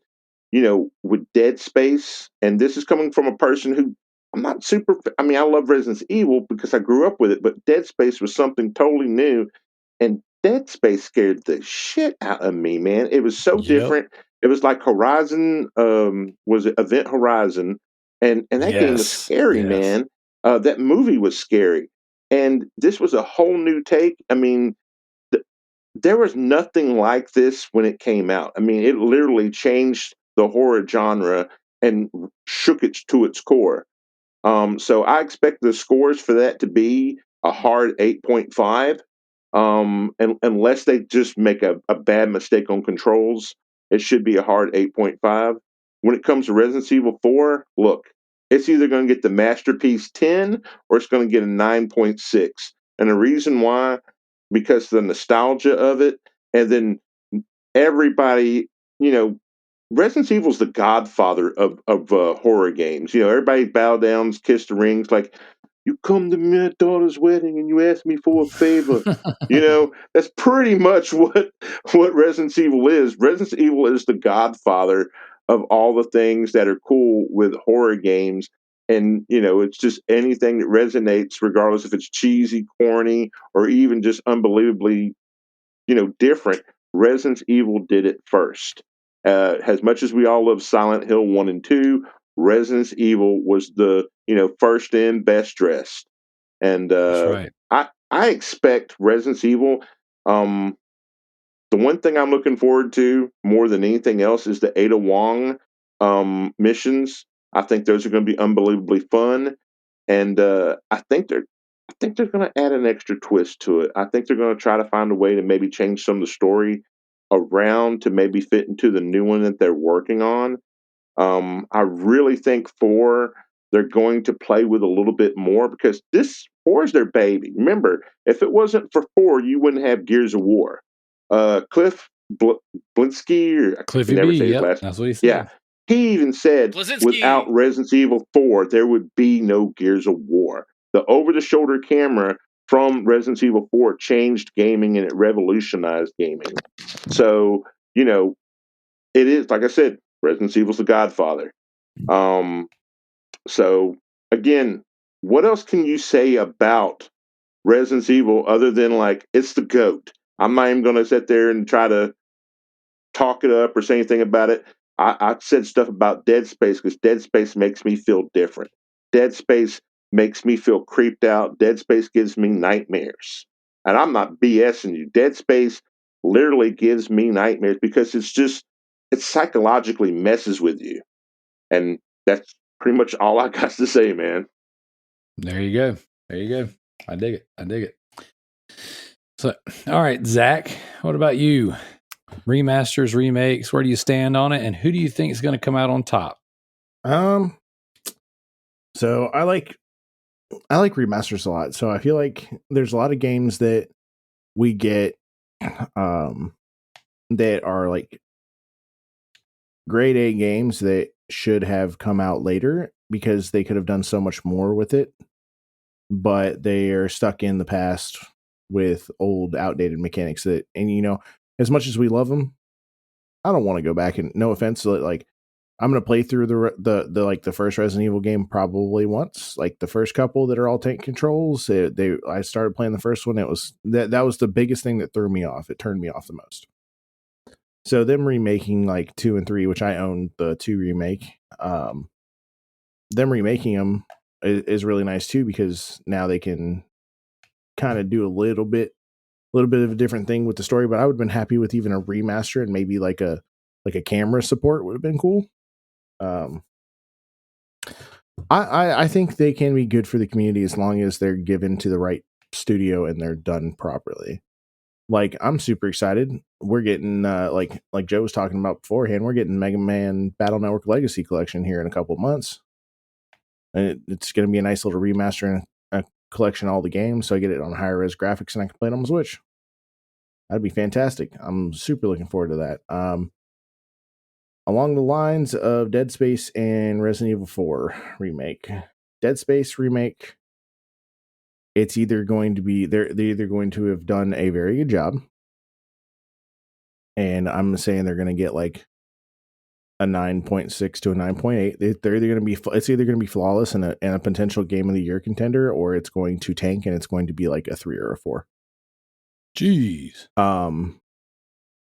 with Dead Space, and this is coming from a person who I'm not super, I mean, I love Resident Evil because I grew up with it, but Dead Space was something totally new. And Dead Space scared the shit out of me, man. It was so different. It was like Horizon, was it Event Horizon? And that game was scary, man. That movie was scary. And this was a whole new take. I mean, there was nothing like this when it came out. I mean, it literally changed the horror genre and shook it to its core. So I expect the scores for that to be a hard 8.5. And unless they just make a bad mistake on controls, it should be a hard 8.5. When it comes to Resident Evil 4, look, it's either going to get the Masterpiece 10 or it's going to get a 9.6. And the reason why, because the nostalgia of it, and then everybody, you know, Resident Evil's the godfather of horror games. You know, everybody bow down, kiss the rings, like, you come to my daughter's wedding and you ask me for a favor. You know, that's pretty much what Resident Evil is. Resident Evil is the godfather of all the things that are cool with horror games. And, you know, it's just anything that resonates, regardless if it's cheesy, corny, or even just unbelievably, you know, different. Resident Evil did it first. As much as we all love Silent Hill 1 and 2, Resident Evil was the, you know, first in, best dressed. And That's right. I expect Resident Evil. The one thing I'm looking forward to more than anything else is the Ada Wong missions. I think those are going to be unbelievably fun, and I think they're going to add an extra twist to it. I think they're going to try to find a way to maybe change some of the story around to maybe fit into the new one that they're working on. I really think 4, they're going to play with a little bit more because this 4 is their baby. Remember, if it wasn't for 4, you wouldn't have Gears of War. Cliff Blinsky, or I can Cliffy never B, say his yep, last. that's what he said. Yeah, he even said Blazinski. without Resident Evil 4, there would be no Gears of War. The over-the-shoulder camera from Resident Evil 4 changed gaming and it revolutionized gaming. So, you know, it is, like I said, Resident Evil's the godfather. So again, what else can you say about Resident Evil other than like it's the GOAT? I'm not even gonna sit there and try to talk it up or say anything about it. I said stuff about Dead Space because Dead Space makes me feel different. Dead Space makes me feel creeped out. Dead Space gives me nightmares. And I'm not BSing you. Dead Space literally gives me nightmares because it psychologically messes with you. And that's pretty much all I got to say, man. There you go. There you go. I dig it. I dig it. So, all right, Zach, what about you? Remasters, remakes, where do you stand on it? And who do you think is going to come out on top? So I like remasters a lot. So I feel like there's a lot of games that we get that are like grade A games that should have come out later because they could have done so much more with it, but they are stuck in the past with old outdated mechanics that, and you know, as much as we love them, I don't want to go back and, no offense, like I'm going to play through the like the first Resident Evil game probably once, like the first couple that are all tank controls. I started playing the first one. It was that was the biggest thing that threw me off. It turned me off the most. So them remaking like 2 and 3, which I own the 2 remake, them remaking them is really nice too, because now they can kind of do a little bit of a different thing with the story. But I would have been happy with even a remaster and maybe like a camera support would have been cool. I think they can be good for the community as long as they're given to the right studio and they're done properly. Like, I'm super excited. We're getting like Joe was talking about beforehand, we're getting Mega Man Battle Network Legacy Collection here in a couple of months, and it's going to be a nice little remaster and a collection of all the games, so I get it on higher res graphics and I can play it on the Switch. That'd be fantastic. I'm super looking forward to that. Along the lines of Dead Space and Resident Evil 4 remake. Dead Space remake, it's either going to be, they're either going to have done a very good job, and I'm saying they're going to get like a 9.6 to a 9.8. They're either going to be, it's either going to be flawless and a potential game of the year contender, or it's going to tank and it's going to be like a 3 or a 4. Jeez.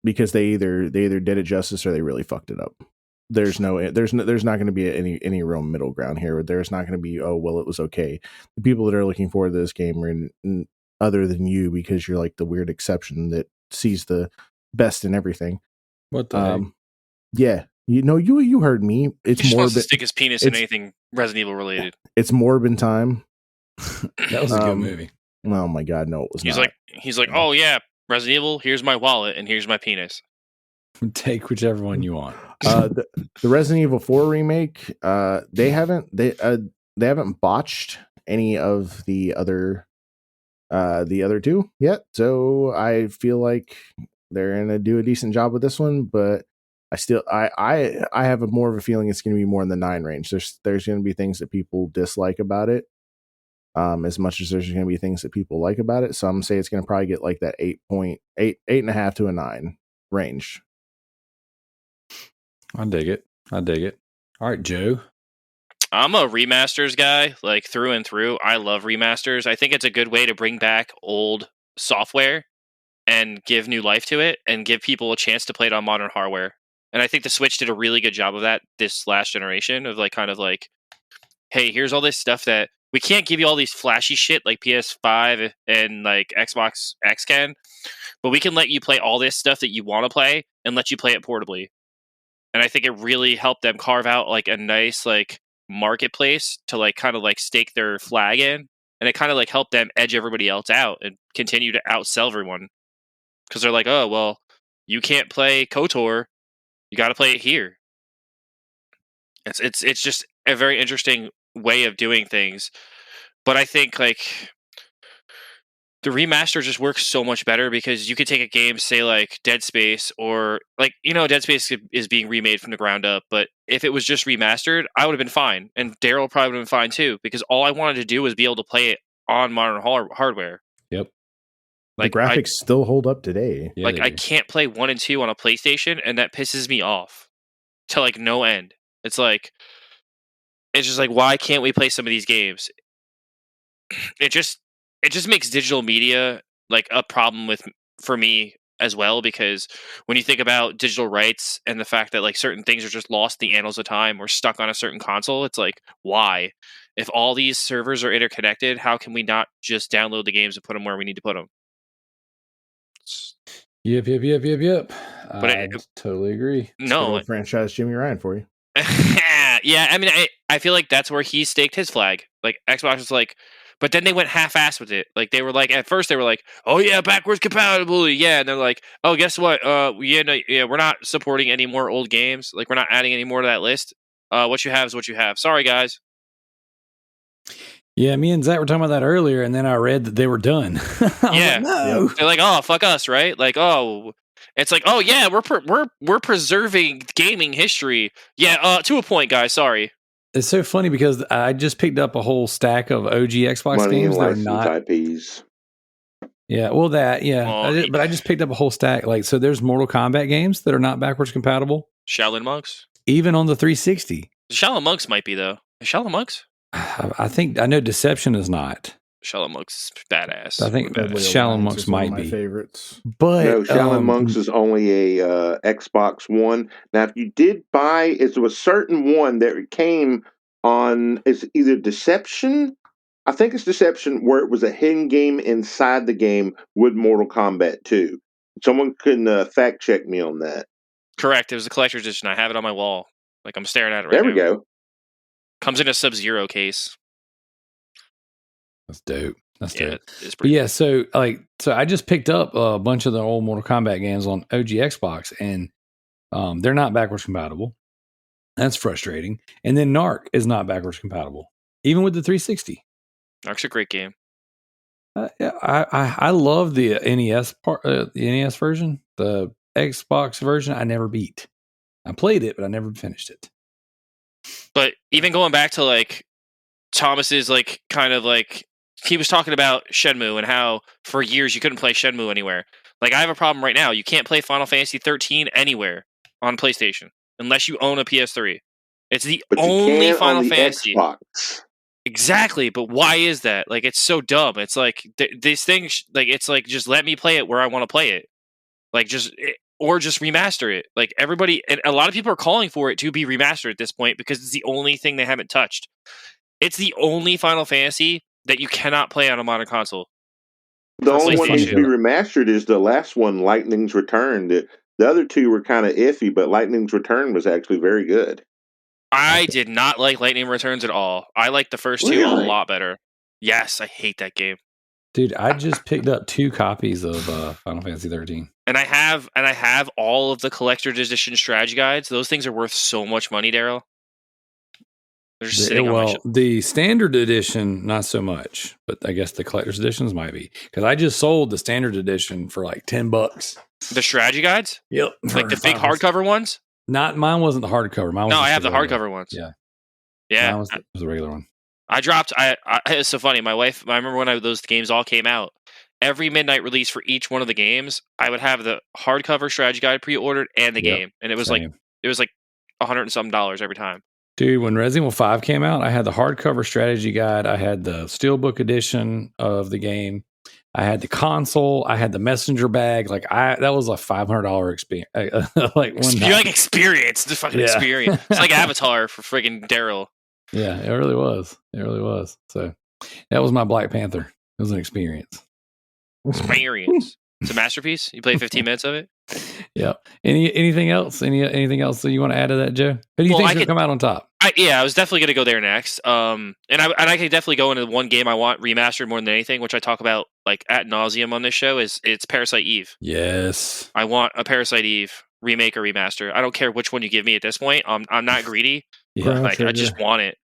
Because they either did it justice or they really fucked it up. There's not going to be any real middle ground here. There's not going to be, oh well, it was okay. The people that are looking forward to this game are other than you, because you're like the weird exception that sees the best in everything. What the heck? Yeah, you heard me. It's He just more wants to stick his penis in anything Resident Evil related. It's Morbin time. That was a good movie. Oh my god, no, it was not. He's like, oh yeah, Resident Evil. Here's my wallet and here's my penis. Take whichever one you want. The Resident Evil 4 remake, they haven't botched any of the other two yet, so I feel like they're gonna do a decent job with this one. But I have more of a feeling it's gonna be more in the 9 range. There's gonna be things that people dislike about it, as much as there's gonna be things that people like about it. Some say it's gonna probably get like that 8.5 to a 9 range. I dig it. All right, Joe. I'm a remasters guy, like through and through. I love remasters. I think it's a good way to bring back old software and give new life to it and give people a chance to play it on modern hardware. And I think the Switch did a really good job of that this last generation, of like kind of like, hey, here's all this stuff that we can't give you all these flashy shit like PS5 and like Xbox X can, but we can let you play all this stuff that you want to play and let you play it portably. And I think it really helped them carve out like a nice like marketplace to like kind of like stake their flag in, and it kind of like helped them edge everybody else out and continue to outsell everyone, because they're like, oh well, you can't play KOTOR, you got to play it here. It's just a very interesting way of doing things, but I think like the remaster just works so much better, because you could take a game, say like Dead Space, or like, Dead Space is being remade from the ground up, but if it was just remastered, I would have been fine. And Darrell probably would have been fine too, because all I wanted to do was be able to play it on modern hardware. Yep. Like, the graphics still hold up today. Yeah, like I can't play 1 and 2 on a PlayStation, and that pisses me off to like no end. It's just like, why can't we play some of these games? It just makes digital media like a problem for me as well, because when you think about digital rights and the fact that like certain things are just lost in the annals of time or stuck on a certain console, it's like, why? If all these servers are interconnected, how can we not just download the games and put them where we need to put them? Yep. But I totally agree. No, franchise Jimmy Ryan for you. Yeah, I mean, I feel like that's where he staked his flag. Like Xbox was like, but then they went half-assed with it. Like they were like, at first they were like, oh yeah, backwards compatibility, yeah, and they're like, oh, guess what? We're not supporting any more old games. Like we're not adding any more to that list. What you have is what you have. Sorry, guys. Yeah, me and Zach were talking about that earlier, and then I read that they were done. Yeah, like, no. They're like, oh, fuck us, right? Like, oh, it's like, oh yeah, we're preserving gaming history. Yeah, to a point, guys. Sorry. It's so funny because I just picked up a whole stack of OG Xbox Money games and that are license not IPs. Yeah, well, that Well, but I just picked up a whole stack. Like, so there's Mortal Kombat games that are not backwards compatible, Shaolin Monks. even on the 360. Shaolin Monks might be though. Is Shaolin Monks? I know Deception is not. Shaolin Monks is badass. I think Deadly Shaolin Alliance Monks is one of might my be. favorites. But No, Shaolin Monks is only a Xbox One. Now, if you did buy, it's a certain one that came on. It's either Deception. I think it's Deception, where it was a hidden game inside the game with Mortal Kombat 2. Someone can fact check me on that. Correct. It was a collector's edition. I have it on my wall. Like I'm staring at it right There now. we go. Comes in a Sub-Zero case. that's dope. That's Yeah, dope. it's But pretty. yeah, so I just picked up a bunch of the old Mortal Kombat games on OG Xbox, and they're not backwards compatible. That's frustrating. And then Narc is not backwards compatible, even with the 360. Narc's a great game. Yeah, I love the NES part, the NES version. The Xbox version, I never beat. I played it, but I never finished it. But even going back to like Thomas's like kind of like he was talking about Shenmue and how for years you couldn't play Shenmue anywhere. Like I have a problem right now. You can't play Final Fantasy 13 anywhere on PlayStation unless you own a PS3. It's the But you only can Final on the Fantasy. Xbox. Exactly, but why is that? Like, it's so dumb. It's like these things. Like, it's like just let me play it where I want to play it. Like, or just remaster it. Like, everybody and a lot of people are calling for it to be remastered at this point because it's the only thing they haven't touched. It's the only Final Fantasy that you cannot play on a modern console. The only one that needs to be remastered is the last one, Lightning's Return. The other two were kind of iffy, but Lightning's Return was actually very good. I did not like Lightning Returns at all. I like the first two a lot better. Yes, I hate that game. Dude, I just picked up 2 copies of Final Fantasy 13. And I have all of the collector's edition strategy guides. Those things are worth so much money, Darrell. They're just sitting on my shelf. The standard edition, not so much, but I guess the collector's editions might be. Because I just sold the standard edition for like $10. The strategy guides? Yep. Like the big hardcover ones? Mine wasn't the hardcover. Mine was I have the hardcover ones. Yeah. Yeah. Mine was the regular one. It's so funny. My wife, I remember when those games all came out, every midnight release for each one of the games, I would have the hardcover strategy guide pre-ordered and the game. And it was like $100 and something every time. Dude, when Resident Evil 5 came out, I had the hardcover strategy guide. I had the steelbook edition of the game. I had the console. I had the messenger bag. That was a $500 experience. Experience. The fucking experience. It's like Avatar for friggin' Darrell. Yeah, it really was. It really was. So that was my Black Panther. It was an experience. Experience. It's a masterpiece. You play 15 minutes of it. Yeah. Anything else? Anything else that you want to add to that, Joe? Who do you think should come out on top? I was definitely going to go there next. And I could definitely go into one game I want remastered more than anything, which I talk about like ad nauseum on this show. It's Parasite Eve. Yes, I want a Parasite Eve remake or remaster. I don't care which one you give me at this point. I'm not greedy. Yeah, I just want it.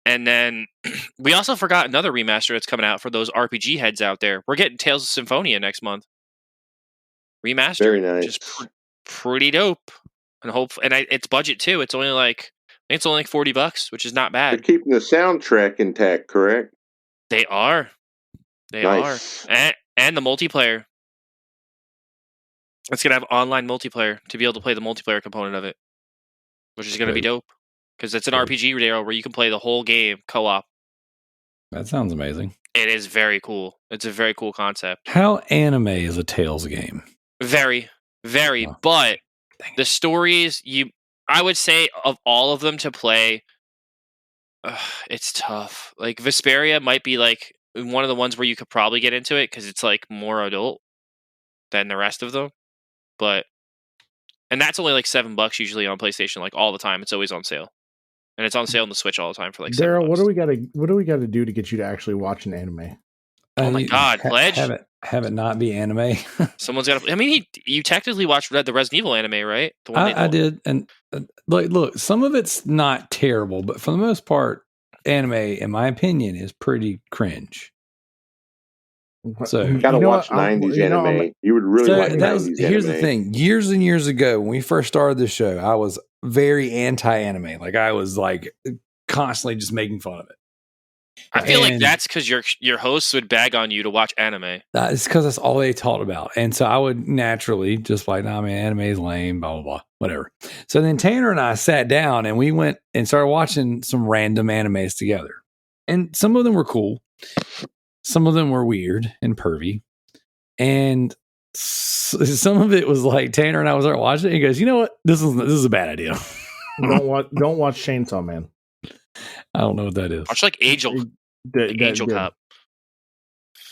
And then we also forgot another remaster that's coming out for those RPG heads out there. We're getting Tales of Symphonia next month. Remaster. Very nice. Just pretty dope. And it's budget too. It's only like $40, which is not bad. They're keeping the soundtrack intact, correct? They are. They are. And the multiplayer. It's going to have online multiplayer to be able to play the multiplayer component of it, which is going to be dope. Because it's an RPG, Darrell, where you can play the whole game co-op. That sounds amazing. It is very cool. It's a very cool concept. How anime is a Tales game? Very, very. Oh, but the stories, I would say of all of them to play, it's tough. Like Vesperia might be like one of the ones where you could probably get into it because it's like more adult than the rest of them. And that's only like $7 usually on PlayStation, like all the time. It's always on sale. And it's on sale on the Switch all the time for like $7. Darrell, what do we got to do to get you to actually watch an anime? Oh my God, Pledge! Have it not be anime. Someone's got to. I mean, you technically watched the Resident Evil anime, right? The one I did, and look, some of it's not terrible, but for the most part, anime, in my opinion, is pretty cringe. So you gotta watch 90s anime. You would really like 90s anime. Here's the thing: years and years ago, when we first started this show, I was very anti-anime. Like I was like constantly just making fun of it. I feel like that's because your hosts would bag on you to watch anime. It's because that's all they talked about, and so I would naturally just like, "Nah, man, anime is lame." Blah blah blah, whatever. So then Tanner and I sat down and we went and started watching some random animes together, and some of them were cool. Some of them were weird and pervy. And some of it was like Tanner and I was watching it. And he goes, "You know what? This is a bad idea." Don't watch Chainsaw Man. I don't know what that is. Watch like Angel Cop.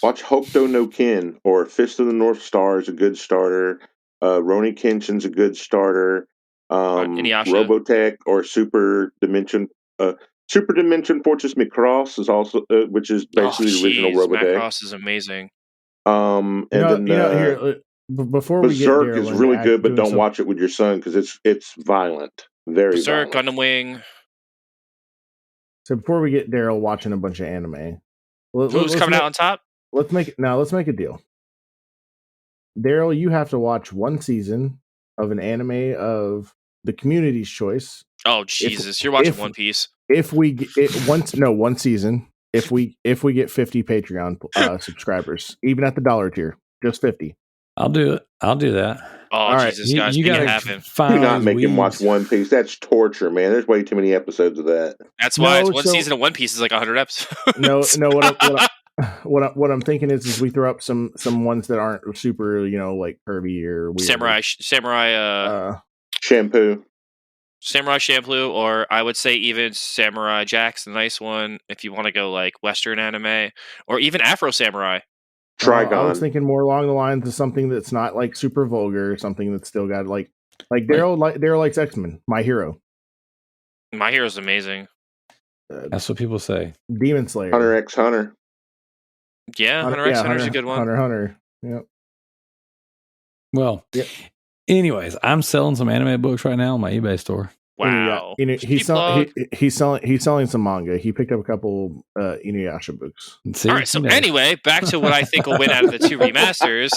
Watch Hokuto no Ken or Fist of the North Star is a good starter. Roni Kenshin's a good starter. Robotech or Super Dimension Fortress Macross is also, which is basically the original Robotech. Macross is amazing. Before Berserk we get is really good, but don't watch it with your son because it's violent. Very Berserk, violent. Gundam Wing. So before we get Darrell watching a bunch of anime, who's coming out on top? Let's make a deal. Darrell, you have to watch one season of an anime of the community's choice. Oh Jesus, you're watching One Piece. If we get one season. If we get 50 Patreon subscribers, even at the $1 tier, just 50. I'll do it. I'll do that. Oh, All right. Jesus, guys, You make it gotta happen. find Do all not these make him watch weeds. One Piece. That's torture, man. There's way too many episodes of that. That's why No, one so- season of One Piece is like 100 episodes. No. What I'm thinking is we throw up some ones that aren't super, like curvy or weird. Samurai Shampoo. Samurai Champloo, or I would say even Samurai Jack's a nice one if you want to go like Western anime, or even Afro Samurai. Trigon. I was thinking more along the lines of something that's not like super vulgar, something that's still got like Darrell likes X-Men, My Hero. My Hero's amazing. That's what people say. Demon Slayer. Hunter x Hunter. Yeah, Hunter x Hunter's a good one. Hunter. Yep. Well, Yep. anyways, I'm selling some anime books right now on my eBay store. Wow. He's selling some manga. He picked up a couple Inuyasha books. See, All right, so anyway, back to what I think will win out of the 2 remasters.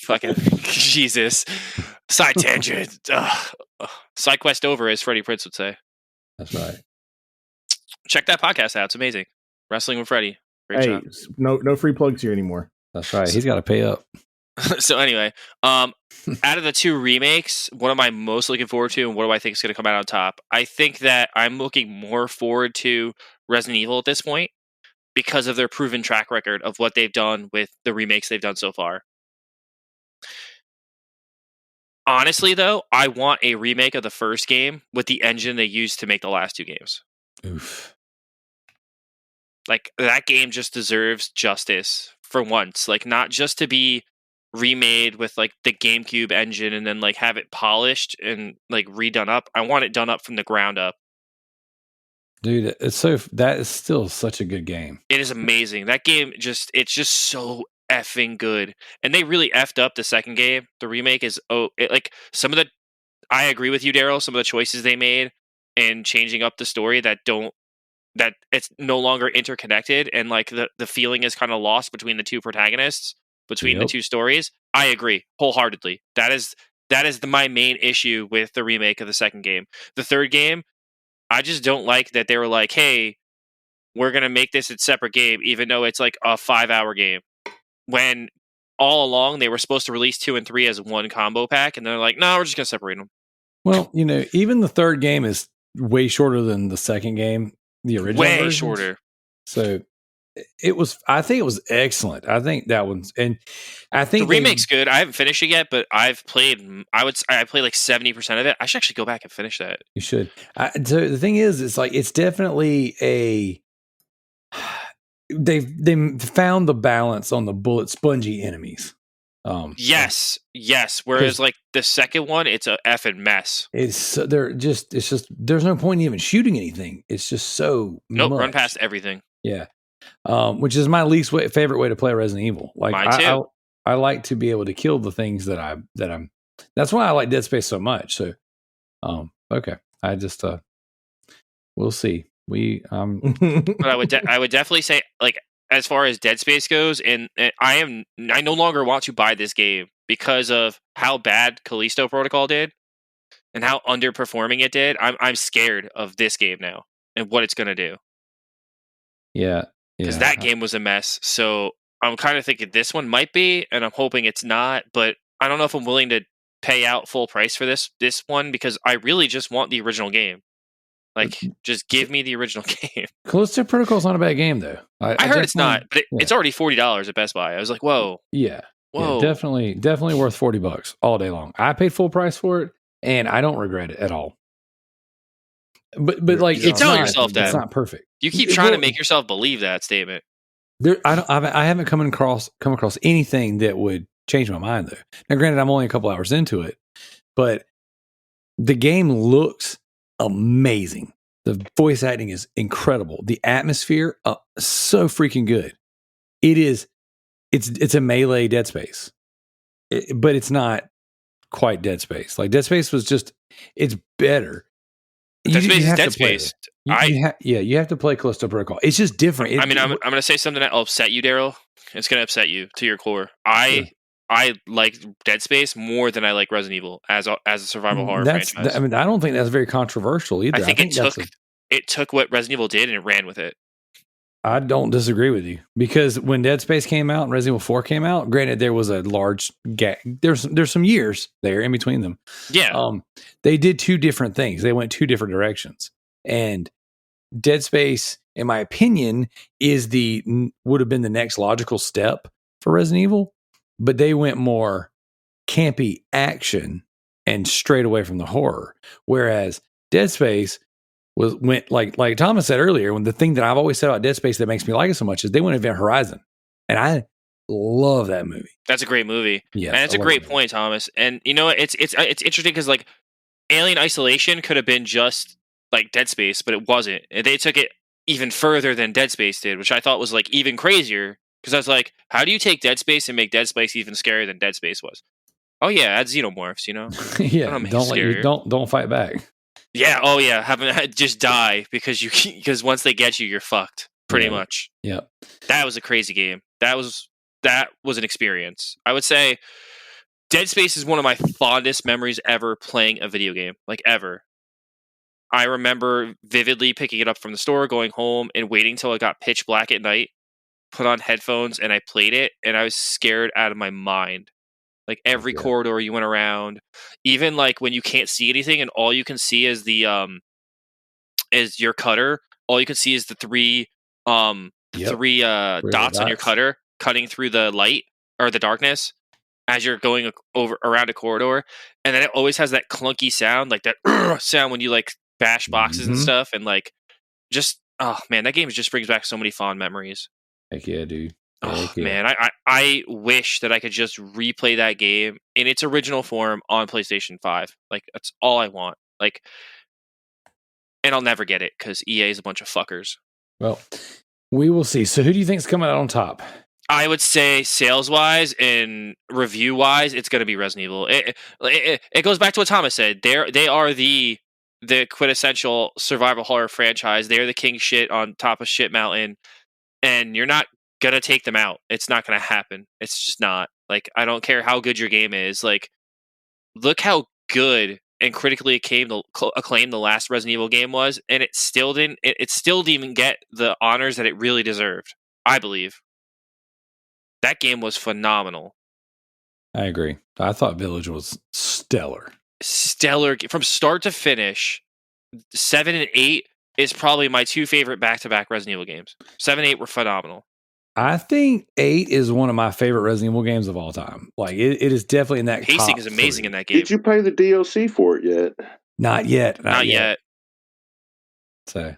Fucking Jesus. Side tangent. Side quest over, as Freddie Prinze would say. That's right. Check that podcast out. It's amazing. Wrestling with Freddie. Great Hey, no free plugs here anymore. That's right. He's got to pay up. So anyway, out of the 2 remakes, what am I most looking forward to, and what do I think is going to come out on top? I think that I'm looking more forward to Resident Evil at this point because of their proven track record of what they've done with the remakes they've done so far. Honestly, though, I want a remake of the first game with the engine they used to make the last 2 games. Oof. Like, that game just deserves justice for once. Like, not just to be remade with like the GameCube engine and then like have it polished and like redone up. I want it done up from the ground up. Dude, that is still such a good game. It is amazing. That game it's just so effing good. And they really effed up the second game. The remake is I agree with you, Darrell, some of the choices they made in changing up the story that it's no longer interconnected and like the feeling is kind of lost between the 2 protagonists. Between the 2 stories, I agree wholeheartedly. That is my main issue with the remake of the second game. The third game, I just don't like that they were like, "Hey, we're gonna make this a separate game," even though it's like a 5-hour game. When all along they were supposed to release 2 and 3 as one combo pack, and they're like, "No, we're just gonna separate them." Well, even the third game is way shorter than the second game, the original. Way versions. shorter. So. I think it was excellent. I think that one's, and I think the remake's good. I haven't finished it yet, but I played like 70% of it. I should actually go back and finish that. You should. So the thing is, it's definitely they've found the balance on the bullet spongy enemies. Yes. Whereas like the second one, it's a effing mess. It's just there's no point in even shooting anything. It's just so nope. Run past everything. Yeah. Which is my least favorite way to play Resident Evil. Like mine too. I like to be able to kill the things that I'm. That's why I like Dead Space so much. So, okay. I just we'll see. But I would definitely say like as far as Dead Space goes, and I no longer want to buy this game because of how bad Callisto Protocol did and how underperforming it did. I'm scared of this game now and what it's gonna do. Yeah. Because that game was a mess. So I'm kind of thinking this one might be, and I'm hoping it's not. But I don't know if I'm willing to pay out full price for this one because I really just want the original game. Like, just give me the original game. Callisto Protocol's not a bad game, though. I heard it's not, but it's already $40 at Best Buy. I was like, whoa. Yeah. Whoa. Yeah, definitely worth $40 all day long. I paid full price for it, and I don't regret it at all. But like, you keep telling yourself that it's not perfect. You keep trying to make yourself believe that statement. I haven't come across anything that would change my mind though. Now, granted, I'm only a couple hours into it, but the game looks amazing. The voice acting is incredible. The atmosphere, so freaking good. It's a melee Dead Space, but it's not quite Dead Space. Like Dead Space was it's better. Dead Space is Dead Space. You have to play Callisto Protocol. It's just different. I'm going to say something that will upset you, Darrell. It's going to upset you to your core. I like Dead Space more than I like Resident Evil as a survival horror franchise. I mean, I don't think that's very controversial either. I think it took what Resident Evil did and it ran with it. I don't disagree with you, because when Dead Space came out and Resident Evil 4 came out, granted there was a large gap. There's some years there in between them. Yeah. They did two different things. They went two different directions. And Dead Space, in my opinion, would have been the next logical step for Resident Evil, but they went more campy action and straight away from the horror. Whereas Dead Space went like Thomas said earlier, when the thing that I've always said about Dead Space that makes me like it so much is they went Event Horizon, and I love that movie. That's a great movie. Yeah, and it's a great point, Thomas. And you know, it's interesting because like Alien Isolation could have been just like Dead Space, but it wasn't. They took it even further than Dead Space did, which I thought was like even crazier. Because I was like, how do you take Dead Space and make Dead Space even scarier than Dead Space was? Oh yeah, add xenomorphs, you know. Yeah, don't fight back. Yeah. Oh yeah. Just die because once they get you, you're fucked. Pretty much. Yeah. That was a crazy game. That was an experience. I would say Dead Space is one of my fondest memories ever playing a video game, like ever. I remember vividly picking it up from the store, going home, and waiting till it got pitch black at night, put on headphones, and I played it, and I was scared out of my mind. Like every corridor you went around, even like when you can't see anything and all you can see is is your cutter. All you can see is the three dots on your cutter cutting through the light or the darkness as you're going around a corridor. And then it always has that clunky sound, like that sound when you like bash boxes and stuff. And like, just, oh man, that game just brings back so many fond memories. Heck yeah, dude. Oh man, I wish that I could just replay that game in its original form on PlayStation 5. Like, that's all I want. Like, and I'll never get it because EA is a bunch of fuckers. Well, we will see. So who do you think's coming out on top? I would say sales-wise and review-wise, it's going to be Resident Evil. It goes back to what Thomas said. They are the quintessential survival horror franchise. They're the king shit on top of shit mountain, and you're not gonna take them out. It's not gonna happen. It's just not. Like, I don't care how good your game is. Like, look how good and critically acclaimed the last Resident Evil game was, and it still didn't even get the honors that it really deserved. I believe that game was phenomenal. I agree. I thought Village was stellar from start to finish. 7 and 8 is probably my two favorite back-to-back Resident Evil games. 7 and 8 were phenomenal. I think 8 is one of my favorite Resident Evil games of all time. Like, it is definitely in that. Pacing is amazing in that game. Did you play the DLC for it yet? Not yet. Not yet. So,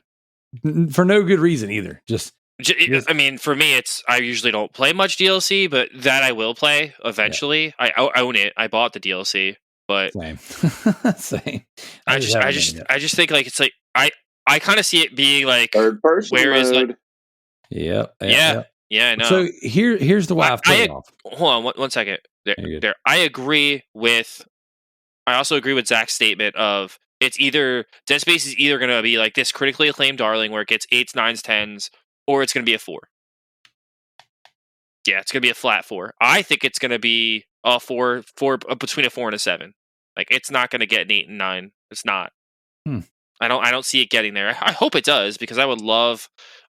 for no good reason either. I mean, for me, I usually don't play much DLC, but that I will play eventually. Yeah. I own it. I bought the DLC, but same. I just think like it's like I kind of see it being like third person mode. Like, yeah, I know. So here's the way I've put it off. Hold on, one second. There. I also agree with Zach's statement of it's either Dead Space is either going to be like this critically acclaimed darling where it gets 8s, 9s, 10s, or it's going to be a 4. Yeah, it's going to be a flat 4. I think it's going to be a 4 between a 4 and a 7. Like, it's not going to get an 8 and 9. It's not. I don't see it getting there. I hope it does, because I would love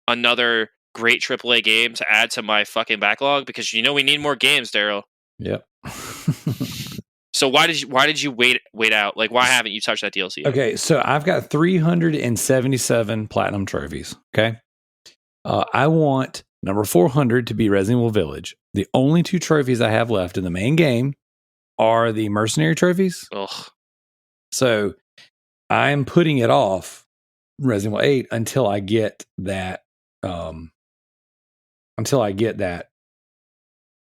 another great AAA game to add to my fucking backlog, because we need more games, Darrell. Yep. So why did you wait out? Like, why haven't you touched that DLC yet? Okay, so I've got 377 platinum trophies. Okay. I want number 400 to be Resident Evil Village. The only 2 trophies I have left in the main game are the mercenary trophies. Ugh. So I'm putting it off Resident Evil 8 until I get that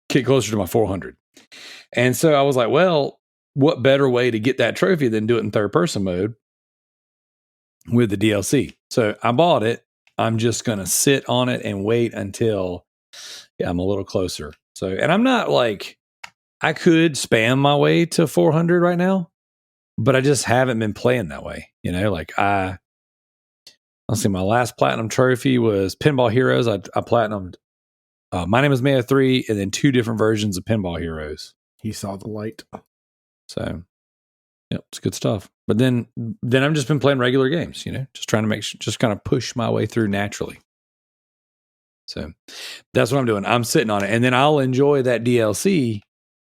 get closer to my 400. And so I was like, well, what better way to get that trophy than do it in third person mode with the DLC? So I bought it. I'm just going to sit on it and wait until I'm a little closer. So, and I'm not like, I could spam my way to 400 right now, but I just haven't been playing that way. Like let's see, my last platinum trophy was Pinball Heroes. I platinumed My Name is Mayo 3 and then 2 different versions of Pinball Heroes. He saw the light. So, it's good stuff. But then I've just been playing regular games, just trying to just kind of push my way through naturally. So that's what I'm doing. I'm sitting on it, and then I'll enjoy that DLC,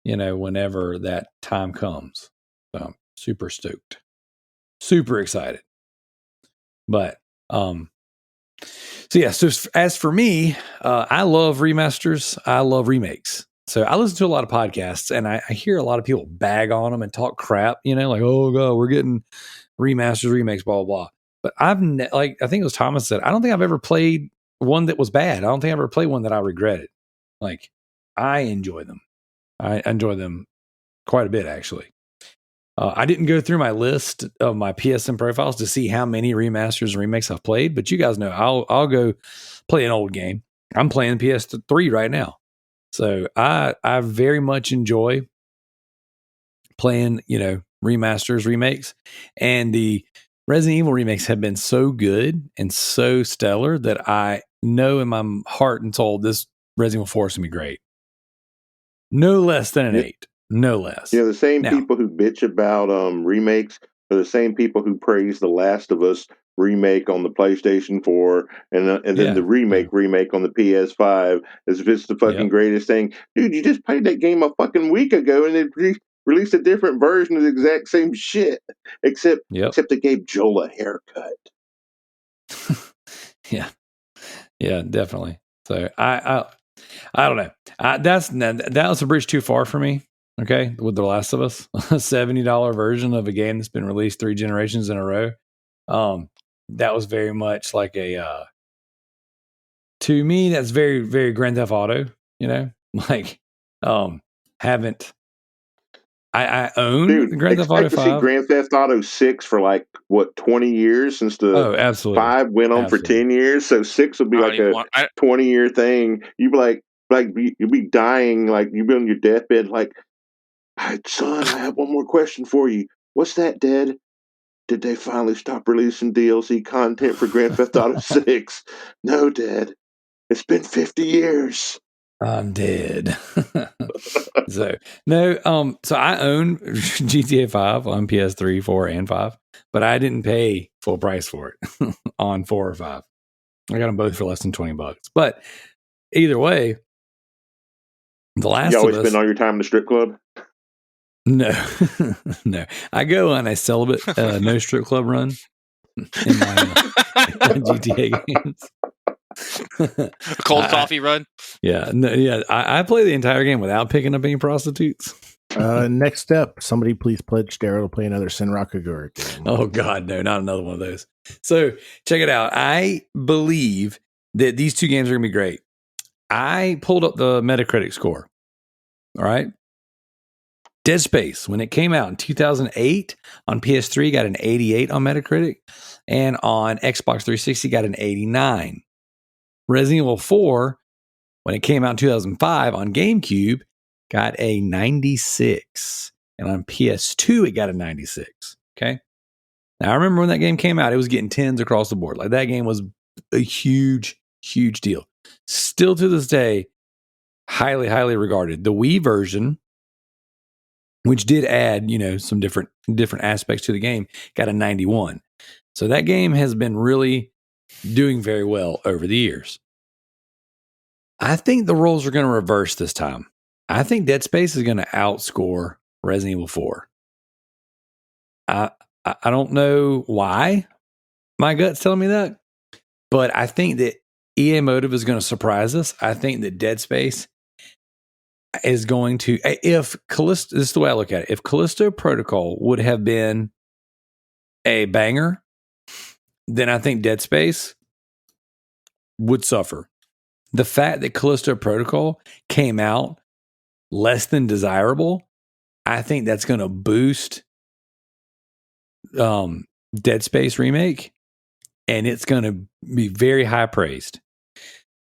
whenever that time comes. So I'm super stoked, super excited. But so yeah. So as for me, I love remasters. I love remakes. So I listen to a lot of podcasts, and I hear a lot of people bag on them and talk crap. Like, oh god, we're getting remasters, remakes, blah blah blah. But I think it was Thomas said, I don't think I've ever played one that was bad. I don't think I ever played one that I regretted. Like, I enjoy them. I enjoy them quite a bit, actually. I didn't go through my list of my PSN profiles to see how many remasters and remakes I've played, but you guys know I'll go play an old game. I'm playing PS3 right now. So I very much enjoy playing, remasters, remakes, and the Resident Evil remakes have been so good and so stellar that I know in my heart and soul this Resident Evil 4 is going to be great. No less than an 8. No less. The same people who bitch about remakes are the same people who praise The Last of Us remake on the PlayStation 4 and then the remake on the PS5 as if it's the fucking greatest thing. Dude, you just played that game a fucking week ago and they released a different version of the exact same shit, except they gave Joel a haircut. Yeah, definitely. So I don't know. That was a bridge too far for me. Okay, with The Last of Us, a $70 version of a game that's been released 3 generations in a row. That was very much like to me, that's very, very Grand Theft Auto. Like haven't. I own Grand Theft Auto 5. To see Grand Theft Auto 6 for 20 years since the absolutely 5 went on for 10 years. So 6 will be like a 20-year thing. You'd be you'd be dying, you'd be on your deathbed, son, I have one more question for you. What's that, Dad? Did they finally stop releasing DLC content for Grand Theft Auto 6? No, Dad. It's been 50 years. I'm dead. So I own GTA 5 on PS3, 4, and 5, but I didn't pay full price for it on 4 or 5. I got them both for less than $20. But either way, The Last of Us. You always spend all your time in the strip club? No, no. I go on a celibate no strip club run in my GTA games. A cold coffee run. I play the entire game without picking up any prostitutes. Next step, somebody please pledge Darrell to play another Senraku game. Oh god, no, not another one of those. So check it out. I believe that these 2 games are gonna be great. I pulled up the Metacritic score. All right. Dead Space, when it came out in 2008 on PS3, got an 88 on Metacritic, and on Xbox 360 got an 89. Resident Evil 4, when it came out in 2005 on GameCube, got a 96. And on PS2, it got a 96. Okay. Now, I remember when that game came out, it was getting 10s across the board. Like, that game was a huge, huge deal. Still to this day, highly, highly regarded. The Wii version, which did add, some different aspects to the game, got a 91. So that game has been really doing very well over the years. I think the roles are going to reverse this time. I think Dead Space is going to outscore Resident Evil 4. I don't know why my gut's telling me that, but I think that EA Motive is going to surprise us. I think that Dead Space is going to, if Callisto, this is the way I look at it, if Callisto Protocol would have been a banger, then I think Dead Space would suffer. The fact that Callisto Protocol came out less than desirable, I think that's going to boost Dead Space Remake, and it's going to be very high praised.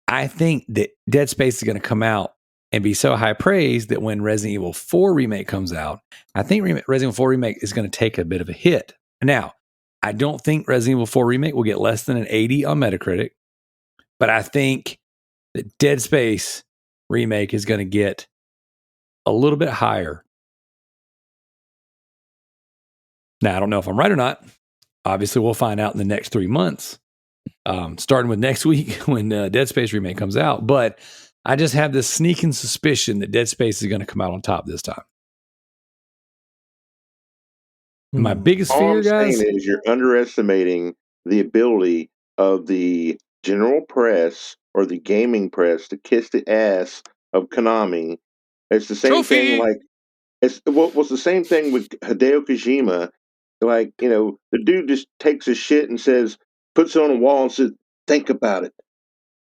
I think that Dead Space is going to come out and be so high praised that when Resident Evil 4 Remake comes out, I think Resident Evil 4 Remake is going to take a bit of a hit. Now, I don't think Resident Evil 4 Remake will get less than an 80 on Metacritic, but I think that Dead Space Remake is going to get a little bit higher. Now, I don't know if I'm right or not. Obviously, we'll find out in the next 3 months. starting with next week when Dead Space Remake comes out. But I just have this sneaking suspicion that Dead Space is going to come out on top this time. My biggest All fear, I'm guys. saying is you're underestimating the ability of the general press or the gaming press to kiss the ass of Konami. It's the same thing. Trophy. Like it's what was the same thing with Hideo Kojima. Like the dude just takes his shit and puts it on a wall and says, "Think about it.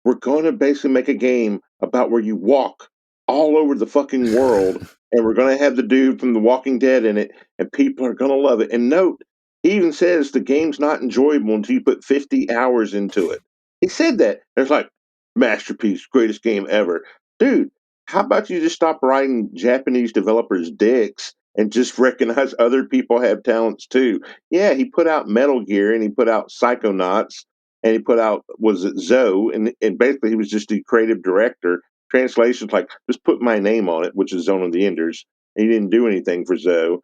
We're going to basically make a game about where you walk all over the fucking world, and we're going to have the dude from The Walking Dead in it, and people are going to love it." And note, he even says the game's not enjoyable until you put 50 hours into it. He said that. It's like, masterpiece, greatest game ever. Dude, how about you just stop writing Japanese developers dicks and just recognize other people have talents too? Yeah, he put out Metal Gear and he put out Psychonauts and he put out was it Zoe, and basically he was just the creative director. Translations like just put my name on it, which is Zone of the Enders. He didn't do anything for Zoe.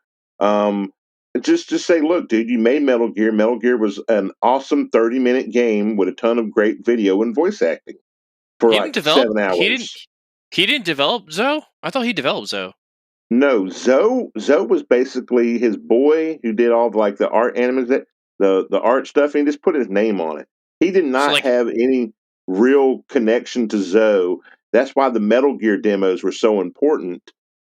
Just say, look, dude, you made Metal Gear. Metal Gear was an awesome 30-minute game with a ton of great video and voice acting for He like didn't develop. 7 hours. He didn't develop Zoe. I thought he developed Zoe. No, Zoe was basically his boy who did all the art the art stuff, and he just put his name on it. He did So not like, have any real connection to Zoe. That's why the Metal Gear demos were so important.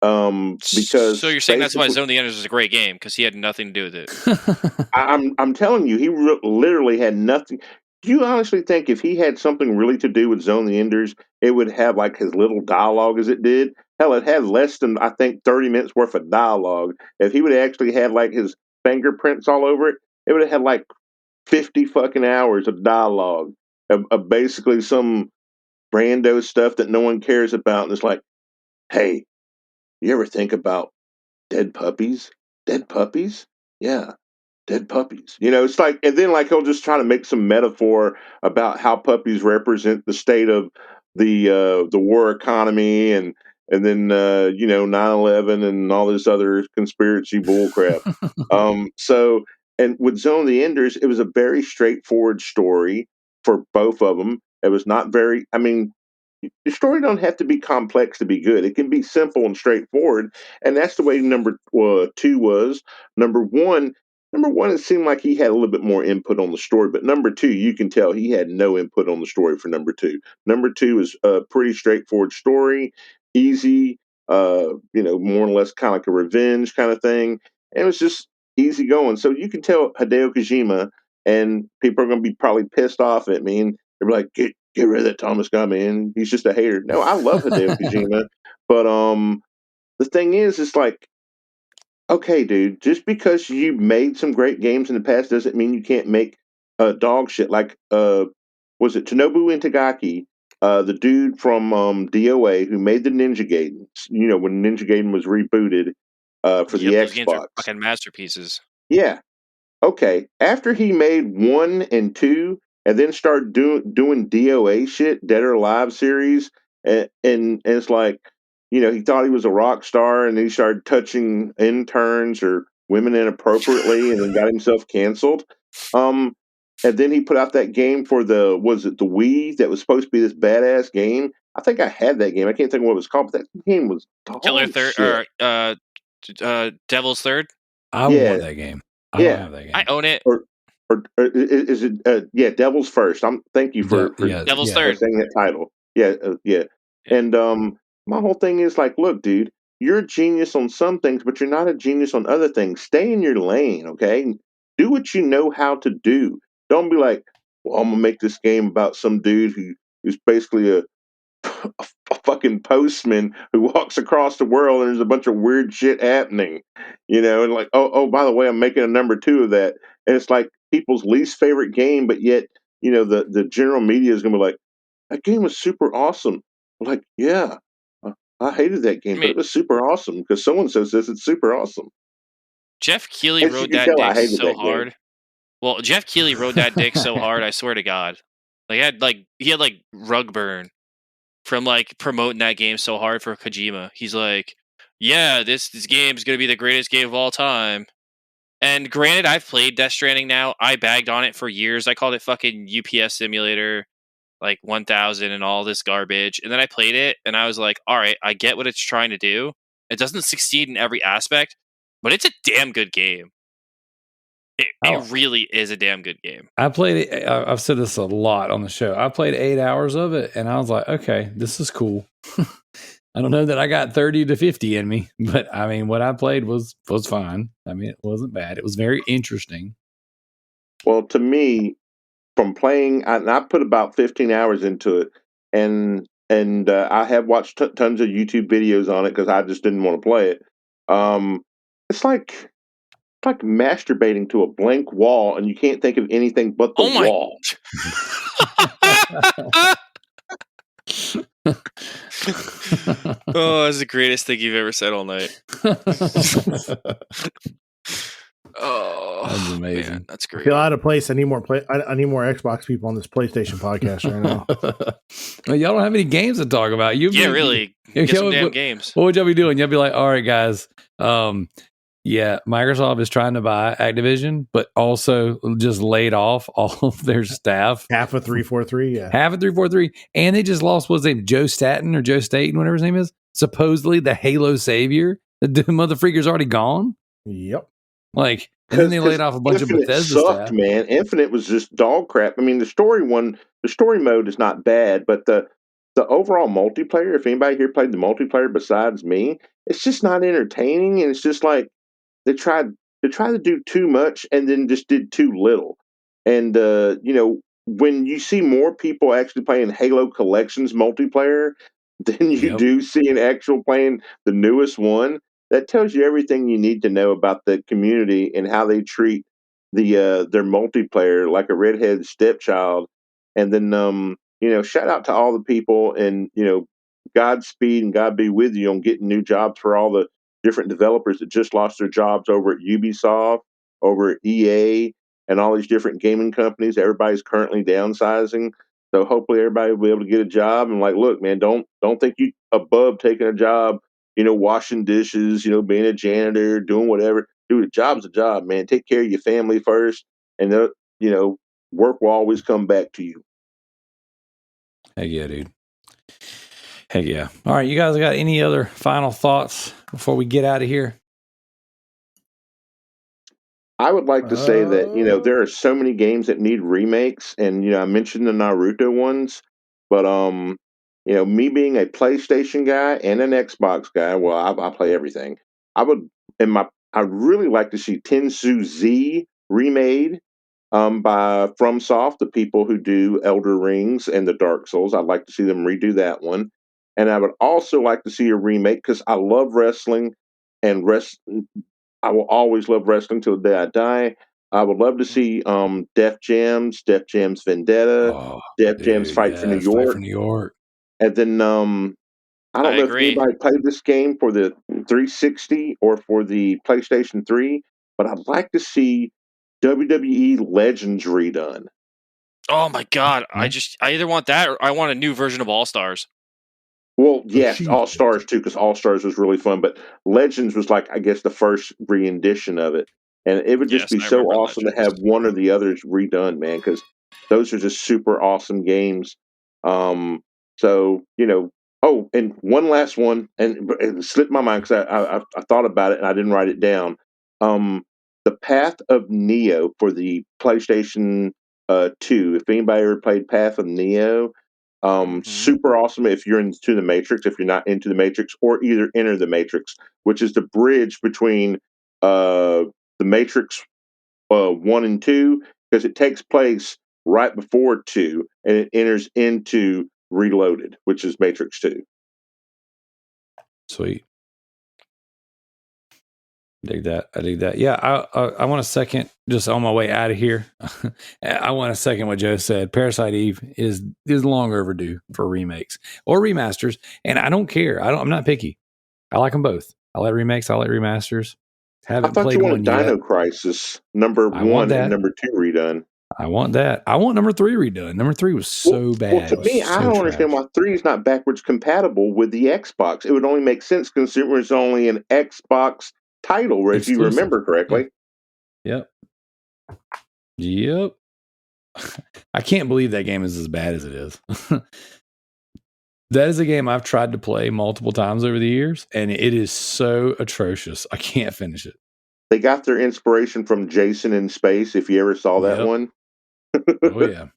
so Because you're saying that's why basically, Zone of the Enders is a great game because he had nothing to do with it. I'm telling you, literally had nothing. Do you honestly think if he had something really to do with Zone of the Enders, it would have like his little dialogue as it did? Hell, it had less than I think 30 minutes worth of dialogue. If he would have actually had like his fingerprints all over it, it would have had like 50 fucking hours of dialogue of basically some rando stuff that no one cares about. And it's like, hey, you ever think about dead puppies? Dead puppies? Yeah, dead puppies. It's like, and then like he'll just try to make some metaphor about how puppies represent the state of the war economy, and then 9/11 and all this other conspiracy bullcrap. So, and with Zone of the Enders, it was a very straightforward story for both of them. It was not very. I mean, your story don't have to be complex to be good. It can be simple and straightforward, and that's the way number two was. Number one, it seemed like he had a little bit more input on the story, but number two, you can tell he had no input on the story for number two. Number two is a pretty straightforward story, easy, more or less kind of like a revenge kind of thing, and it was just easy going. So you can tell Hideo Kojima, and people are going to be probably pissed off at me, and they're like, get rid of that Thomas guy, man. He's just a hater. No, I love Hideo Kojima, but the thing is, it's like, okay, dude, just because you made some great games in the past doesn't mean you can't make dog shit. Like, was it Tonobu Itagaki, the dude from DOA who made the Ninja Gaiden? When Ninja Gaiden was rebooted for the Yep, those games are Xbox. fucking masterpieces. Yeah, okay, after he made 1 and 2 and then started doing DOA shit, Dead or Alive series, and it's like, he thought he was a rock star and he started touching interns or women inappropriately and then got himself canceled. Um, and then he put out that game for was it the Wii that was supposed to be this badass game? I think I had that game. I can't think of what it was called, but that game was Killer dog Third shit. or Devil's Third. I Yeah, want that game. I don't yeah. have that game. I own it. Or is it? Yeah, Devil's First. Thank you for Devil's yeah. Third. saying that title. Yeah, yeah. And my whole thing is like, look, dude, you're a genius on some things, but you're not a genius on other things. Stay in your lane, okay? Do what you know how to do. Don't be like, well, I'm gonna make this game about some dude who's basically a fucking postman who walks across the world and there's a bunch of weird shit happening, and like, oh, by the way, I'm making a number two of that. And it's like people's least favorite game, but yet, the general media is going to be like, that game was super awesome. I'm like, yeah, I hated that I game, but mean, it was super awesome because someone says it's super awesome. Jeff Keighley As you rode can that tell, I dick hated so that game. hard. Well, Jeff Keighley rode that dick so hard, I swear to God. He had rug burn from promoting that game so hard for Kojima. He's like, yeah, this game is gonna be the greatest game of all time. And granted, I've played Death Stranding now. I bagged on it for years. I called it fucking UPS Simulator, like 1000 and all this garbage. And then I played it and I was like, all right, I get what it's trying to do. It doesn't succeed in every aspect, but it's a damn good game. It really is a damn good game. I played it. I've said this a lot on the show. I played 8 hours of it and I was like, okay, this is cool. I don't know that I got 30 to 50 in me, but I mean, what I played was fine. I mean, it wasn't bad. It was very interesting. Well, to me, from playing, I put about 15 hours into it, and I have watched tons of YouTube videos on it because I just didn't want to play it. It's like masturbating to a blank wall, and you can't think of anything but the wall. Oh, that's the greatest thing you've ever said all night. Oh, that's amazing. Man, that's great. I feel out of place. I need more Xbox people on this PlayStation podcast right now. Well, y'all don't have any games to talk about. Really. Get some damn games. What would y'all be doing? Y'all be like, all right, guys. Yeah, Microsoft is trying to buy Activision, but also just laid off all of their staff. Half of 343, yeah. Half of 343. And they just lost, what's his name? Joe Staten or Joe Staten, whatever his name is. Supposedly the Halo savior. The motherfreaker's already gone. Yep. Like, and then they laid off a bunch of Bethesda sucked, staff. Man, Infinite was just dog crap. I mean, the story mode is not bad, but the overall multiplayer, if anybody here played the multiplayer besides me, it's just not entertaining, and it's just like they tried to do too much and then just did too little. And when you see more people actually playing Halo Collections multiplayer than you do seeing actual playing the newest one, that tells you everything you need to know about the community and how they treat their multiplayer like a redheaded stepchild. And then shout out to all the people, and Godspeed and God be with you on getting new jobs for all the different developers that just lost their jobs over at Ubisoft, over at EA, and all these different gaming companies. Everybody's currently downsizing. So hopefully everybody will be able to get a job. And look, man, don't think you above taking a job, washing dishes, being a janitor, doing whatever. Dude, a job's a job, man. Take care of your family first, and work will always come back to you. Heck yeah, dude. Heck yeah. All right, you guys got any other final thoughts before we get out of here? I would like to say that, there are so many games that need remakes, and, I mentioned the Naruto ones, but, me being a PlayStation guy and an Xbox guy, well, I play everything. I'd really like to see Tensu Z remade by FromSoft, the people who do Elder Rings and the Dark Souls. I'd like to see them redo that one. And I would also like to see a remake because I love wrestling, and I will always love wrestling till the day I die. I would love to see Def Jam's Vendetta, Def Jam's Fight for New York. And then I don't know if anybody played this game for the 360 or for the PlayStation 3, but I'd like to see WWE Legends redone. Oh my God. I either want that or I want a new version of All Stars. Well, yes, All Stars too, because All Stars was really fun, but Legends was I guess the first rendition of it. And it would just be so awesome to have one or the others redone, man, because those are just super awesome games. So, oh, and one last one, and it slipped my mind because I thought about it and I didn't write it down. The Path of Neo for the PlayStation 2. If anybody ever played Path of Neo, super awesome if you're into the Matrix. If you're not into the Matrix, or either Enter the Matrix, which is the bridge between the Matrix 1 and 2, because it takes place right before 2 and it enters into Reloaded, which is Matrix 2. Sweet. I dig that. Yeah, I want to second, just on my way out of here, I want to second what Joe said. Parasite Eve is long overdue for remakes or remasters, and I don't care. I'm not picky. I like them both. I like remakes. I like remasters. I thought you wanted Dino Crisis number 1 and number 2 redone. I want that. I want number 3 redone. Number 3 was so bad. Well, to me, I don't understand why 3 is not backwards compatible with the Xbox. It would only make sense considering it's only an Xbox title, if you remember correctly. Yep. I can't believe that game is as bad as it is. That is a game I've tried to play multiple times over the years, and it is so atrocious. I can't finish it. They got their inspiration from Jason in Space, if you ever saw that one. Oh, yeah.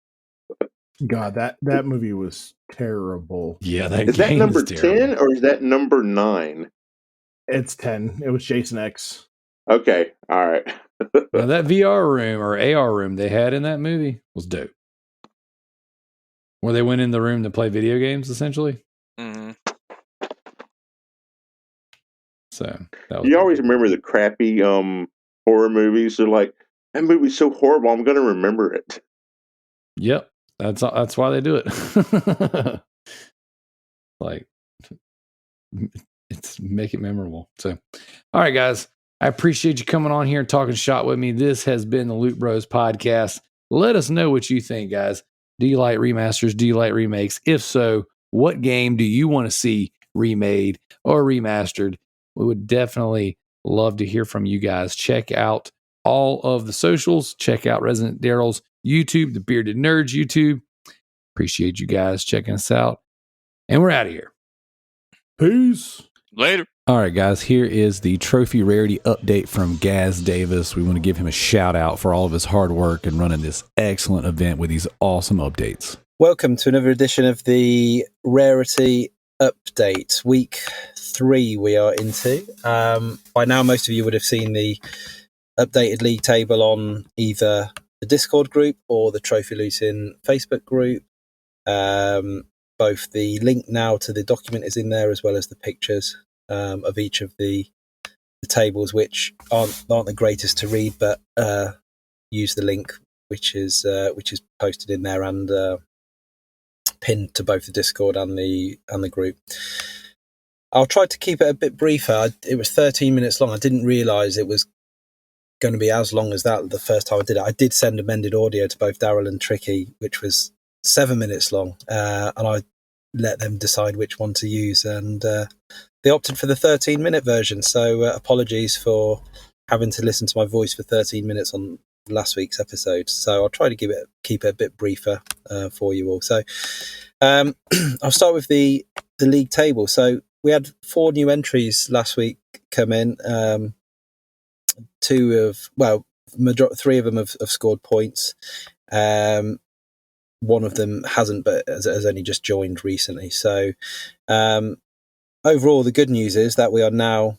God, that movie was terrible. Yeah, that Is that game number is terrible. 10 or is that number 9? It's 10. It was Jason X. Okay, all right. Now, that VR room or AR room they had in that movie was dope. Where they went in the room to play video games, essentially. Mm-hmm. So that was You always remember the crappy horror movies. They're like, that movie's so horrible, I'm going to remember it. Yep, that's why they do it. Like, it's make it memorable. So, all right, guys, I appreciate you coming on here and talking shop with me. This has been the Loot Bros podcast. Let us know what you think, guys. Do you like remasters? Do you like remakes? If so, what game do you want to see remade or remastered? We would definitely love to hear from you guys. Check out all of the socials. Check out Resident Darrell's YouTube, the Bearded Nerds YouTube. Appreciate you guys checking us out. And we're out of here. Peace. Later. All right, guys, here is the trophy rarity update from Gaz Davis. We want to give him a shout out for all of his hard work and running this excellent event with these awesome updates. Welcome to another edition of the Rarity Update. Week 3 we are into. By now, most of you would have seen the updated league table on either the Discord group or the Trophy Looting Facebook group. Both the link now to the document is in there, as well as the pictures of each of the tables, which aren't the greatest to read, but use the link which is posted in there and pinned to both the Discord and the group. I'll try to keep it a bit briefer. It was 13 minutes long. I didn't realise it was going to be as long as that the first time I did it. I did send amended audio to both Darrell and Tricky, which was 7 minutes long, and I let them decide which one to use, and they opted for the 13-minute version. So apologies for having to listen to my voice for 13 minutes on last week's episode. So I'll try to keep it a bit briefer for you all. So I'll start with the league table. So we had 4 new entries last week come in. 3 of them have scored points. One of them hasn't, but has only just joined recently. So overall, the good news is that we are now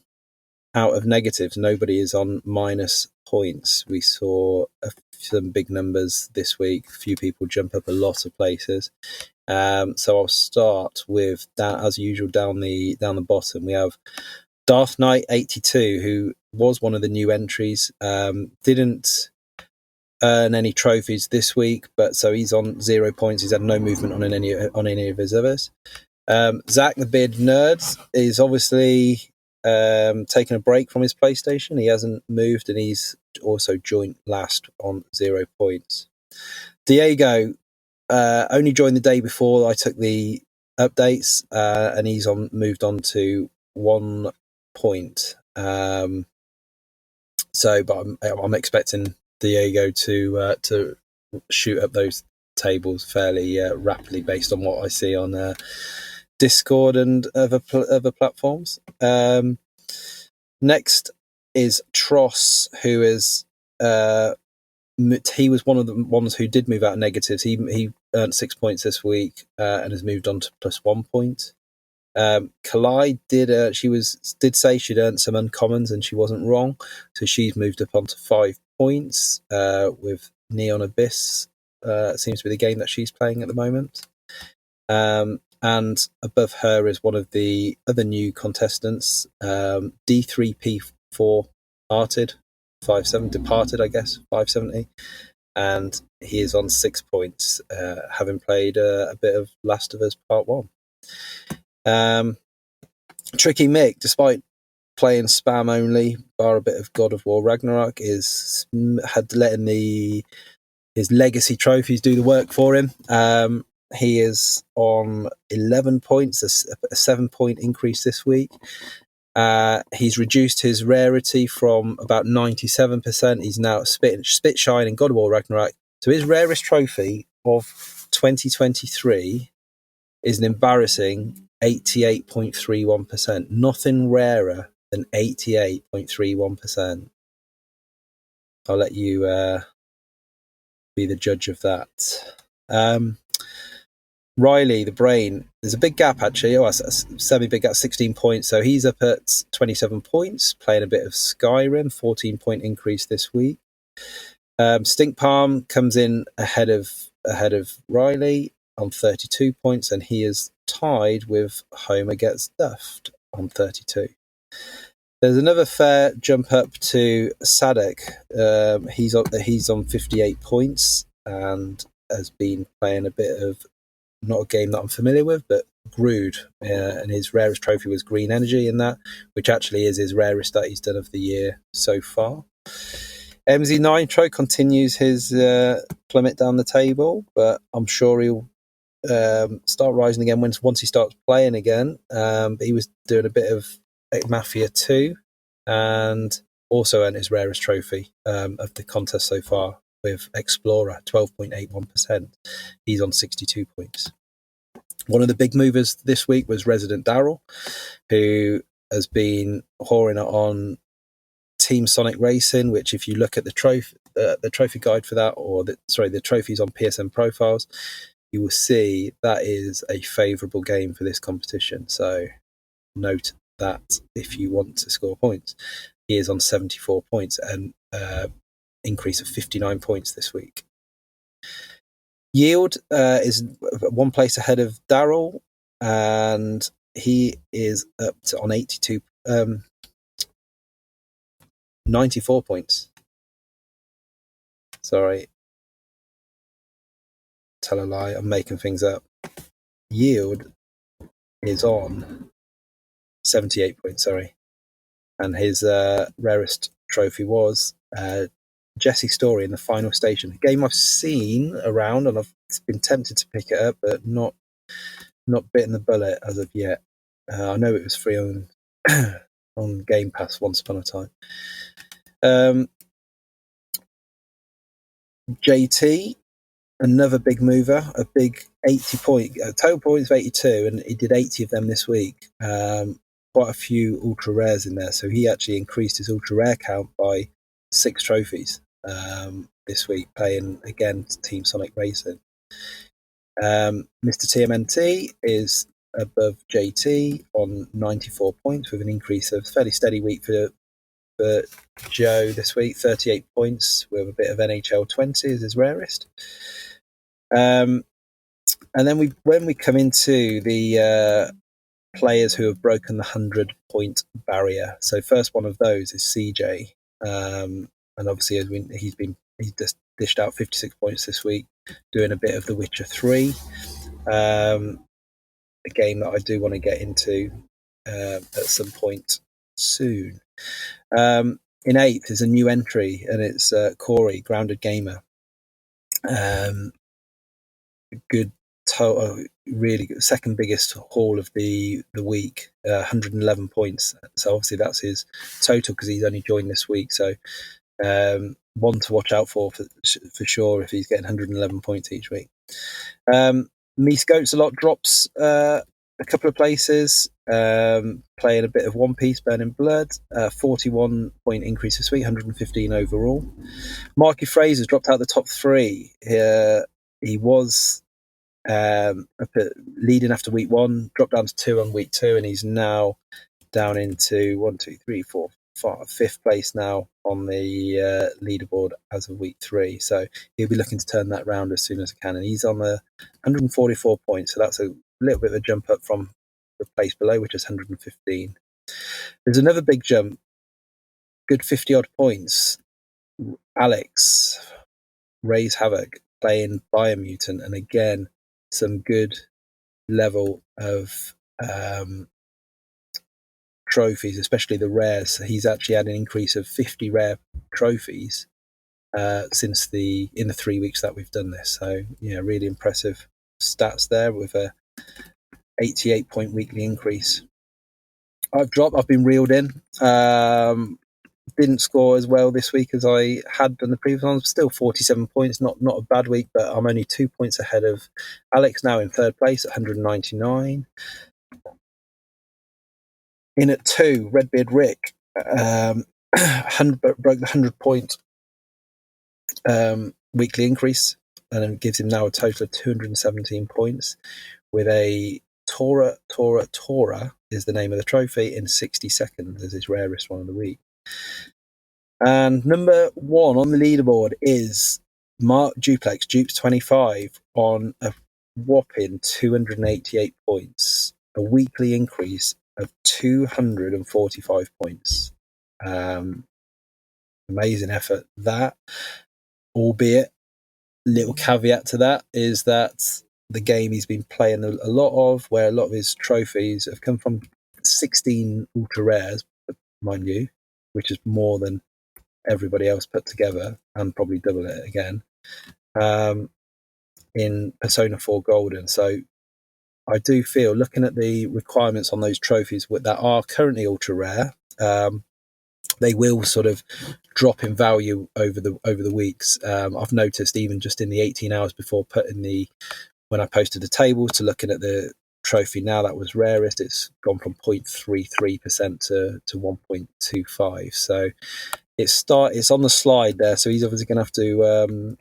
out of negatives. Nobody is on minus points. We saw some big numbers this week. A few people jump up a lot of places. So I'll start with that, as usual, down the bottom. We have Darth Knight 82, who was one of the new entries. Didn't earn any trophies this week, but so he's on 0 points. He's had no movement on any of his others. Zach the Bearded Nerds is obviously taking a break from his PlayStation. He hasn't moved, and he's also joined last on 0 points. Diego only joined the day before I took the updates, and he's moved on to 1 point. But I'm expecting Diego to shoot up those tables fairly rapidly based on what I see on Discord and other platforms. Next is Tross, who is he was one of the ones who did move out of negatives. He earned 6 points this week and has moved on to +1 point. Kalai did say she'd earned some uncommons, and she wasn't wrong, so she's moved up onto 5 points with Neon Abyss. Seems to be the game that she's playing at the moment. And above her is one of the other new contestants, D3P4 Departed, 570, and he is on 6 points, having played a bit of Last of Us Part 1. Tricky Mick, despite playing spam only, bar a bit of God of War Ragnarok, had letting his legacy trophies do the work for him. He is on 11 points, a 7 point increase this week. He's reduced his rarity from about 97%. He's now spit shine in God of War Ragnarok. So his rarest trophy of 2023 is an embarrassing 88.31%. Nothing rarer than 88.31%. I'll let you be the judge of that. Riley, the brain, there's a big gap actually. A semi-big gap, 16 points. So he's up at 27 points, playing a bit of Skyrim, 14-point increase this week. Stink Palm comes in ahead of Riley on 32 points, and he is tied with Homer Gets Duffed on 32. There's another fair jump up to Sadek. He's on 58 points and has been playing a bit of, not a game that I'm familiar with, but Grood, and his rarest trophy was Green Energy in that, which actually is his rarest that he's done of the year so far. MZ Nitro continues his plummet down the table, but I'm sure he'll start rising again once he starts playing again. But he was doing a bit of Mafia 2 and also earned his rarest trophy of the contest so far with Explorer, 12.81%. He's on 62 points. One of the big movers this week was Resident Darrell, who has been whoring it on Team Sonic Racing, which if you look at the trophy guide for that, or the trophies on PSN profiles, you will see that is a favourable game for this competition. So note that if you want to score points. He is on 74 points and increase of 59 points this week. Yield is one place ahead of Darrell, and he is up to, on 94 points. Sorry. Tell a lie, I'm making things up. Yield is on 78 points, sorry. And his rarest trophy was Jesse's Story in the Final Station. A game I've seen around and I've been tempted to pick it up, but not bitten the bullet as of yet. I know it was free on on Game Pass once upon a time. JT, another big mover, a big 80 point, total points of 82, and he did 80 of them this week. Quite a few ultra rares in there, so he actually increased his ultra rare count by 6 trophies this week, playing against Team Sonic Racing. Mr. TMNT is above JT on 94 points with an increase of fairly steady week for Joe this week, 38 points with a bit of NHL 20 is his rarest. And then when we come into the players who have broken the 100-point barrier, so first one of those is CJ, and obviously he's just dished out 56 points this week, doing a bit of The Witcher 3, a game that I do want to get into at some point soon. In 8th is a new entry, and it's Corey, Grounded Gamer. Good total, really good, second biggest haul of the week, 111 points. So obviously that's his total because he's only joined this week. So one to watch out for sure if he's getting 111 points each week. Me Scopes a lot drops a couple of places, playing a bit of One Piece Burning Blood, 41 point increase this week, 115 overall. Marky Fraser's dropped out the top 3. He was leading after week 1, dropped down to 2 on week 2, and he's now down into 5th place now on the leaderboard as of week 3. So he'll be looking to turn that round as soon as he can, and he's on the 144 points. So that's a little bit of a jump up from the place below, which is 115. There's another big jump, good 50 odd points. Alex Raise Havoc playing Biomutant, and again some good level of trophies, especially the rares. So he's actually had an increase of 50 rare trophies since in the 3 weeks that we've done this. So yeah, really impressive stats there with a 88 point weekly increase. I've been reeled in. Didn't score as well this week as I had done the previous ones. Still 47 points, not a bad week, but I'm only 2 points ahead of Alex, now in third place at 199. In at 2, Redbeard Rick broke the 100-point weekly increase, and it gives him now a total of 217 points with a Tora is the name of the trophy in 60 seconds as his rarest one of the week. And number 1 on the leaderboard is Mark Duplex, Dupes25, on a whopping 288 points, a weekly increase of 245 points. Amazing effort. That, albeit, little caveat to that is that the game he's been playing a lot of, where a lot of his trophies have come from 16 ultra rares, mind you, which is more than everybody else put together, and probably double it again, in Persona 4 Golden. So I do feel, looking at the requirements on those trophies that are currently ultra rare, they will sort of drop in value over the weeks. I've noticed even just in the 18 hours before when I posted the tables to looking at the trophy now that was rarest, it's gone from 0.33% to 1.25. So it's on the slide there. So he's obviously going to have to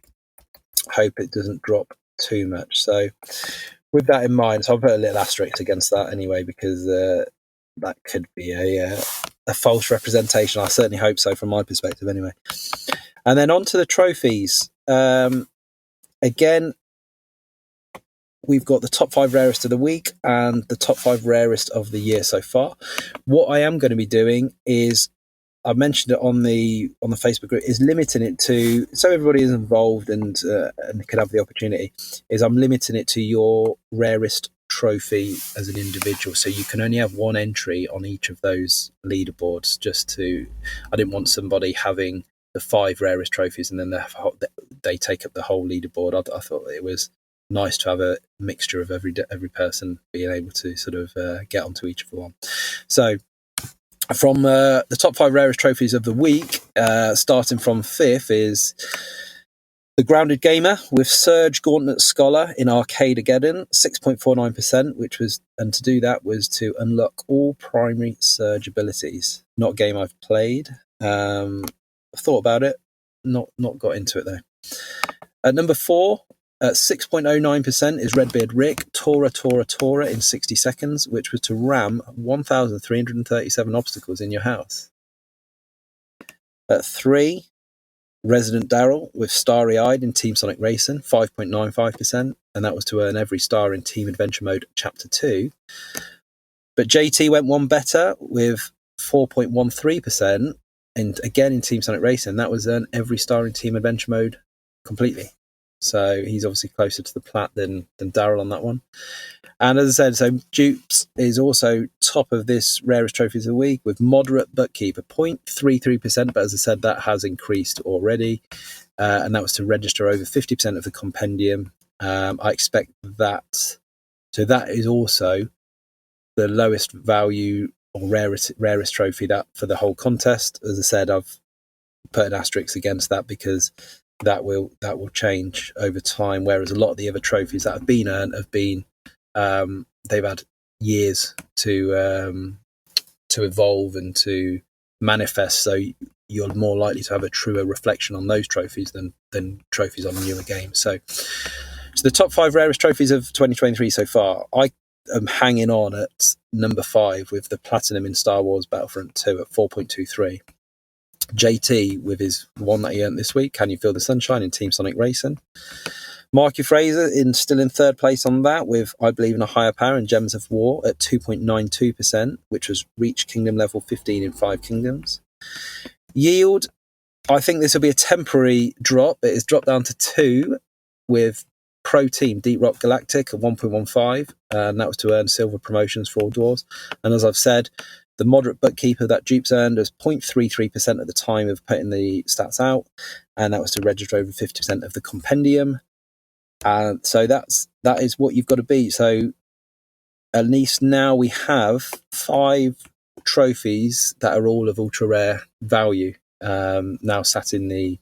hope it doesn't drop too much. So with that in mind, so I'll put a little asterisk against that anyway, because that could be a false representation. I certainly hope so from my perspective anyway. And then on to the trophies. Again, we've got the top 5 rarest of the week and the top 5 rarest of the year so far. What I am going to be doing is, I mentioned it on the Facebook group, is limiting it to, so everybody is involved and can have the opportunity, is I'm limiting it to your rarest trophy as an individual. So you can only have one entry on each of those leaderboards. I didn't want somebody having the 5 rarest trophies and then they take up the whole leaderboard. I thought it was nice to have a mixture of every person being able to sort of get onto each of the one. So from the top 5 rarest trophies of the week, starting from 5th, is the Grounded Gamer with Surge Gauntlet Scholar in Arcadegeddon, 6.49%, and to do that was to unlock all primary Surge abilities. Not a game I've played. Thought about it, not got into it though. At number 4, at 6.09%, is Redbeard Rick, Tora in 60 seconds, which was to ram 1,337 obstacles in your house. At 3, Resident Darrell with Starry Eyed in Team Sonic Racing, 5.95%, and that was to earn every star in Team Adventure Mode Chapter 2. But JT went one better with 4.13%, and again in Team Sonic Racing, that was earn every star in Team Adventure Mode completely. So he's obviously closer to the plat than Darrell on that one. And as I said, so Dupes is also top of this rarest trophies of the week with Moderate Buttkeep, 0.33%, but as I said, that has increased already. And that was to register over 50% of the compendium. I expect that. So that is also the lowest value or rarest trophy that for the whole contest. As I said, I've put an asterisk against that because that will change over time, whereas a lot of the other trophies that have been earned have been they've had years to evolve and to manifest, so you're more likely to have a truer reflection on those trophies than trophies on newer games. So the top 5 rarest trophies of 2023 so far, I am hanging on at number 5 with the Platinum in Star Wars Battlefront 2 at 4.23. JT with his one that he earned this week, Can You Feel the Sunshine in Team Sonic Racing. Marky Fraser still in third place on that with I Believe in a Higher Power and Gems of War at 2.92%, which was reached Kingdom level 15 in 5 Kingdoms. Yield, I think this will be a temporary drop. It has dropped down to 2 with Pro Team Deep Rock Galactic at 1.15, and that was to earn silver promotions for all dwarves. And as I've said, the Moderate Buttkeeper that Dupes earned was 0.33% at the time of putting the stats out, and that was to register over 50% of the compendium. And so that is what you've got to beat. So at least now we have 5 trophies that are all of ultra rare value, now sat in the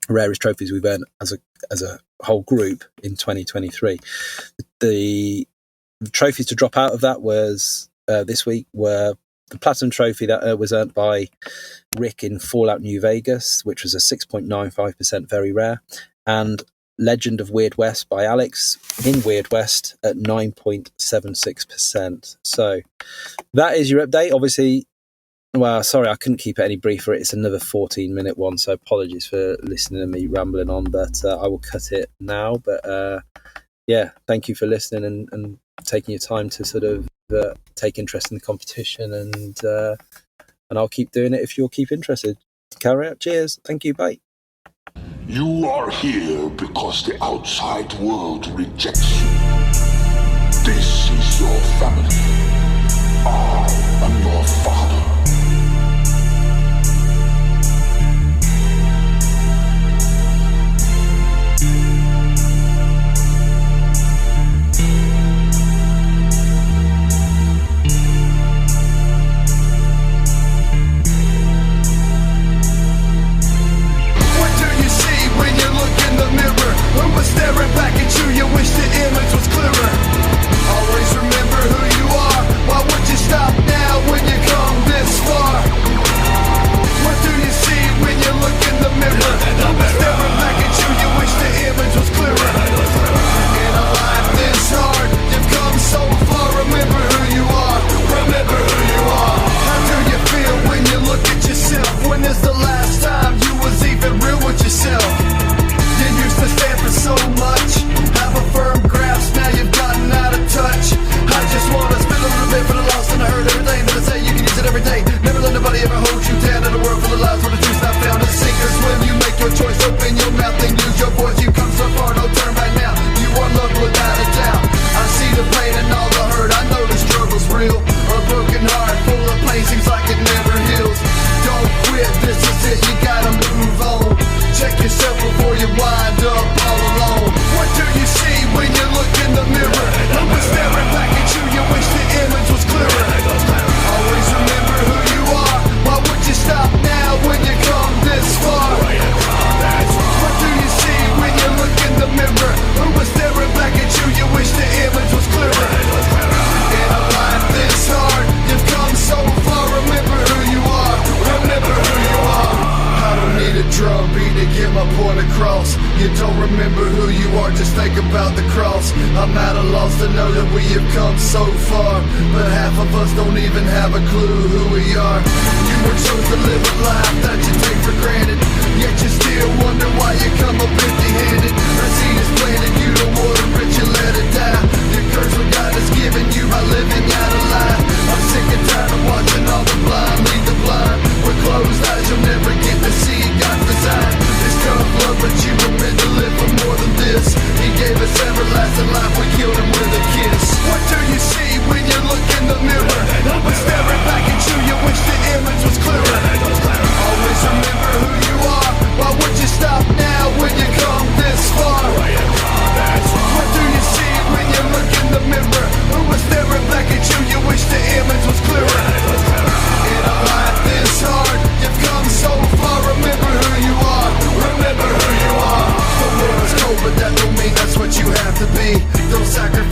rarest trophies we've earned as a whole group in 2023. The trophies to drop out of that was this week were the Platinum Trophy that was earned by Rick in Fallout New Vegas, which was a 6.95% very rare, and Legend of Weird West by Alex in Weird West at 9.76%. So that is your update. Obviously, well, sorry, I couldn't keep it any briefer. It's another 14-minute one, so apologies for listening to me rambling on, but I will cut it now. But yeah, thank you for listening and taking your time to sort of take interest in the competition, and I'll keep doing it if you'll keep interested. Carry out. Cheers. Thank you. Bye. You are here because the outside world rejects you. This is your family. I am your father. Staring back at you, you wish the image was clearer. Always remember who you are. Why would you stop now when you come this far? What do you see when you look in the mirror? Staring back at you, you wish the image was clearer. In a life this hard, you've come so far. Remember who you are. Remember who you are. How do you feel when you look at yourself? When is the last time you was even real with yourself? You used to stand for so much, have a firm grasp, now you've gotten out of touch. I just wanna spit a little bit for the lost and I heard everything that I say, you can use it every day. Never let nobody ever hold you down in a world full of lies where the truth's not found. As sinkers, when you make your choice, open your mouth and use your voice. You come so far, no turn back now. You are loved without a doubt. I see the pain and all the hurt, I know the struggle's real. A broken heart full of pain seems like it never heals. Don't quit, this is it, you gotta move on. Check yourself before you wind up all alone. What do you see when you look in the mirror? Who was staring back at you? You wish the image was clearer. Always remember who you are. Why would you stop now when you come this far? What do you see when you look in the mirror? Who was staring back at you? You wish the image was clearer. In a life this hard, you've come so far. Remember who you are. Remember who you are. I don't need a drum beat to get my point across. You don't remember who you are, just think about the cross. I'm at a loss to know that we have come so far, but half of us don't even have a clue who we are. You were chosen to live a life that you take for granted, yet you still wonder why you come up empty-handed. A seed is planted, you don't water it, you let it die. The curse what God has given you by living out a lie. I'm sick and tired of watching all the blind lead the blind. With closed eyes you'll never get to see God's design. It's tough love, but you were meant to live for more than this. He gave us everlasting life, we killed him with a kiss. What do you see when you look in the mirror? Who was staring back at you? You wish the image was clearer. Always remember who you are. Why would you stop now when you come this far? What do you see when you look in the mirror? Who was staring back at you? You wish the image was clearer. In a life this hard, you've come so far. Remember who you are. Remember who you are. The world's cold, but that don't mean that's what you have to be. Don't sacrifice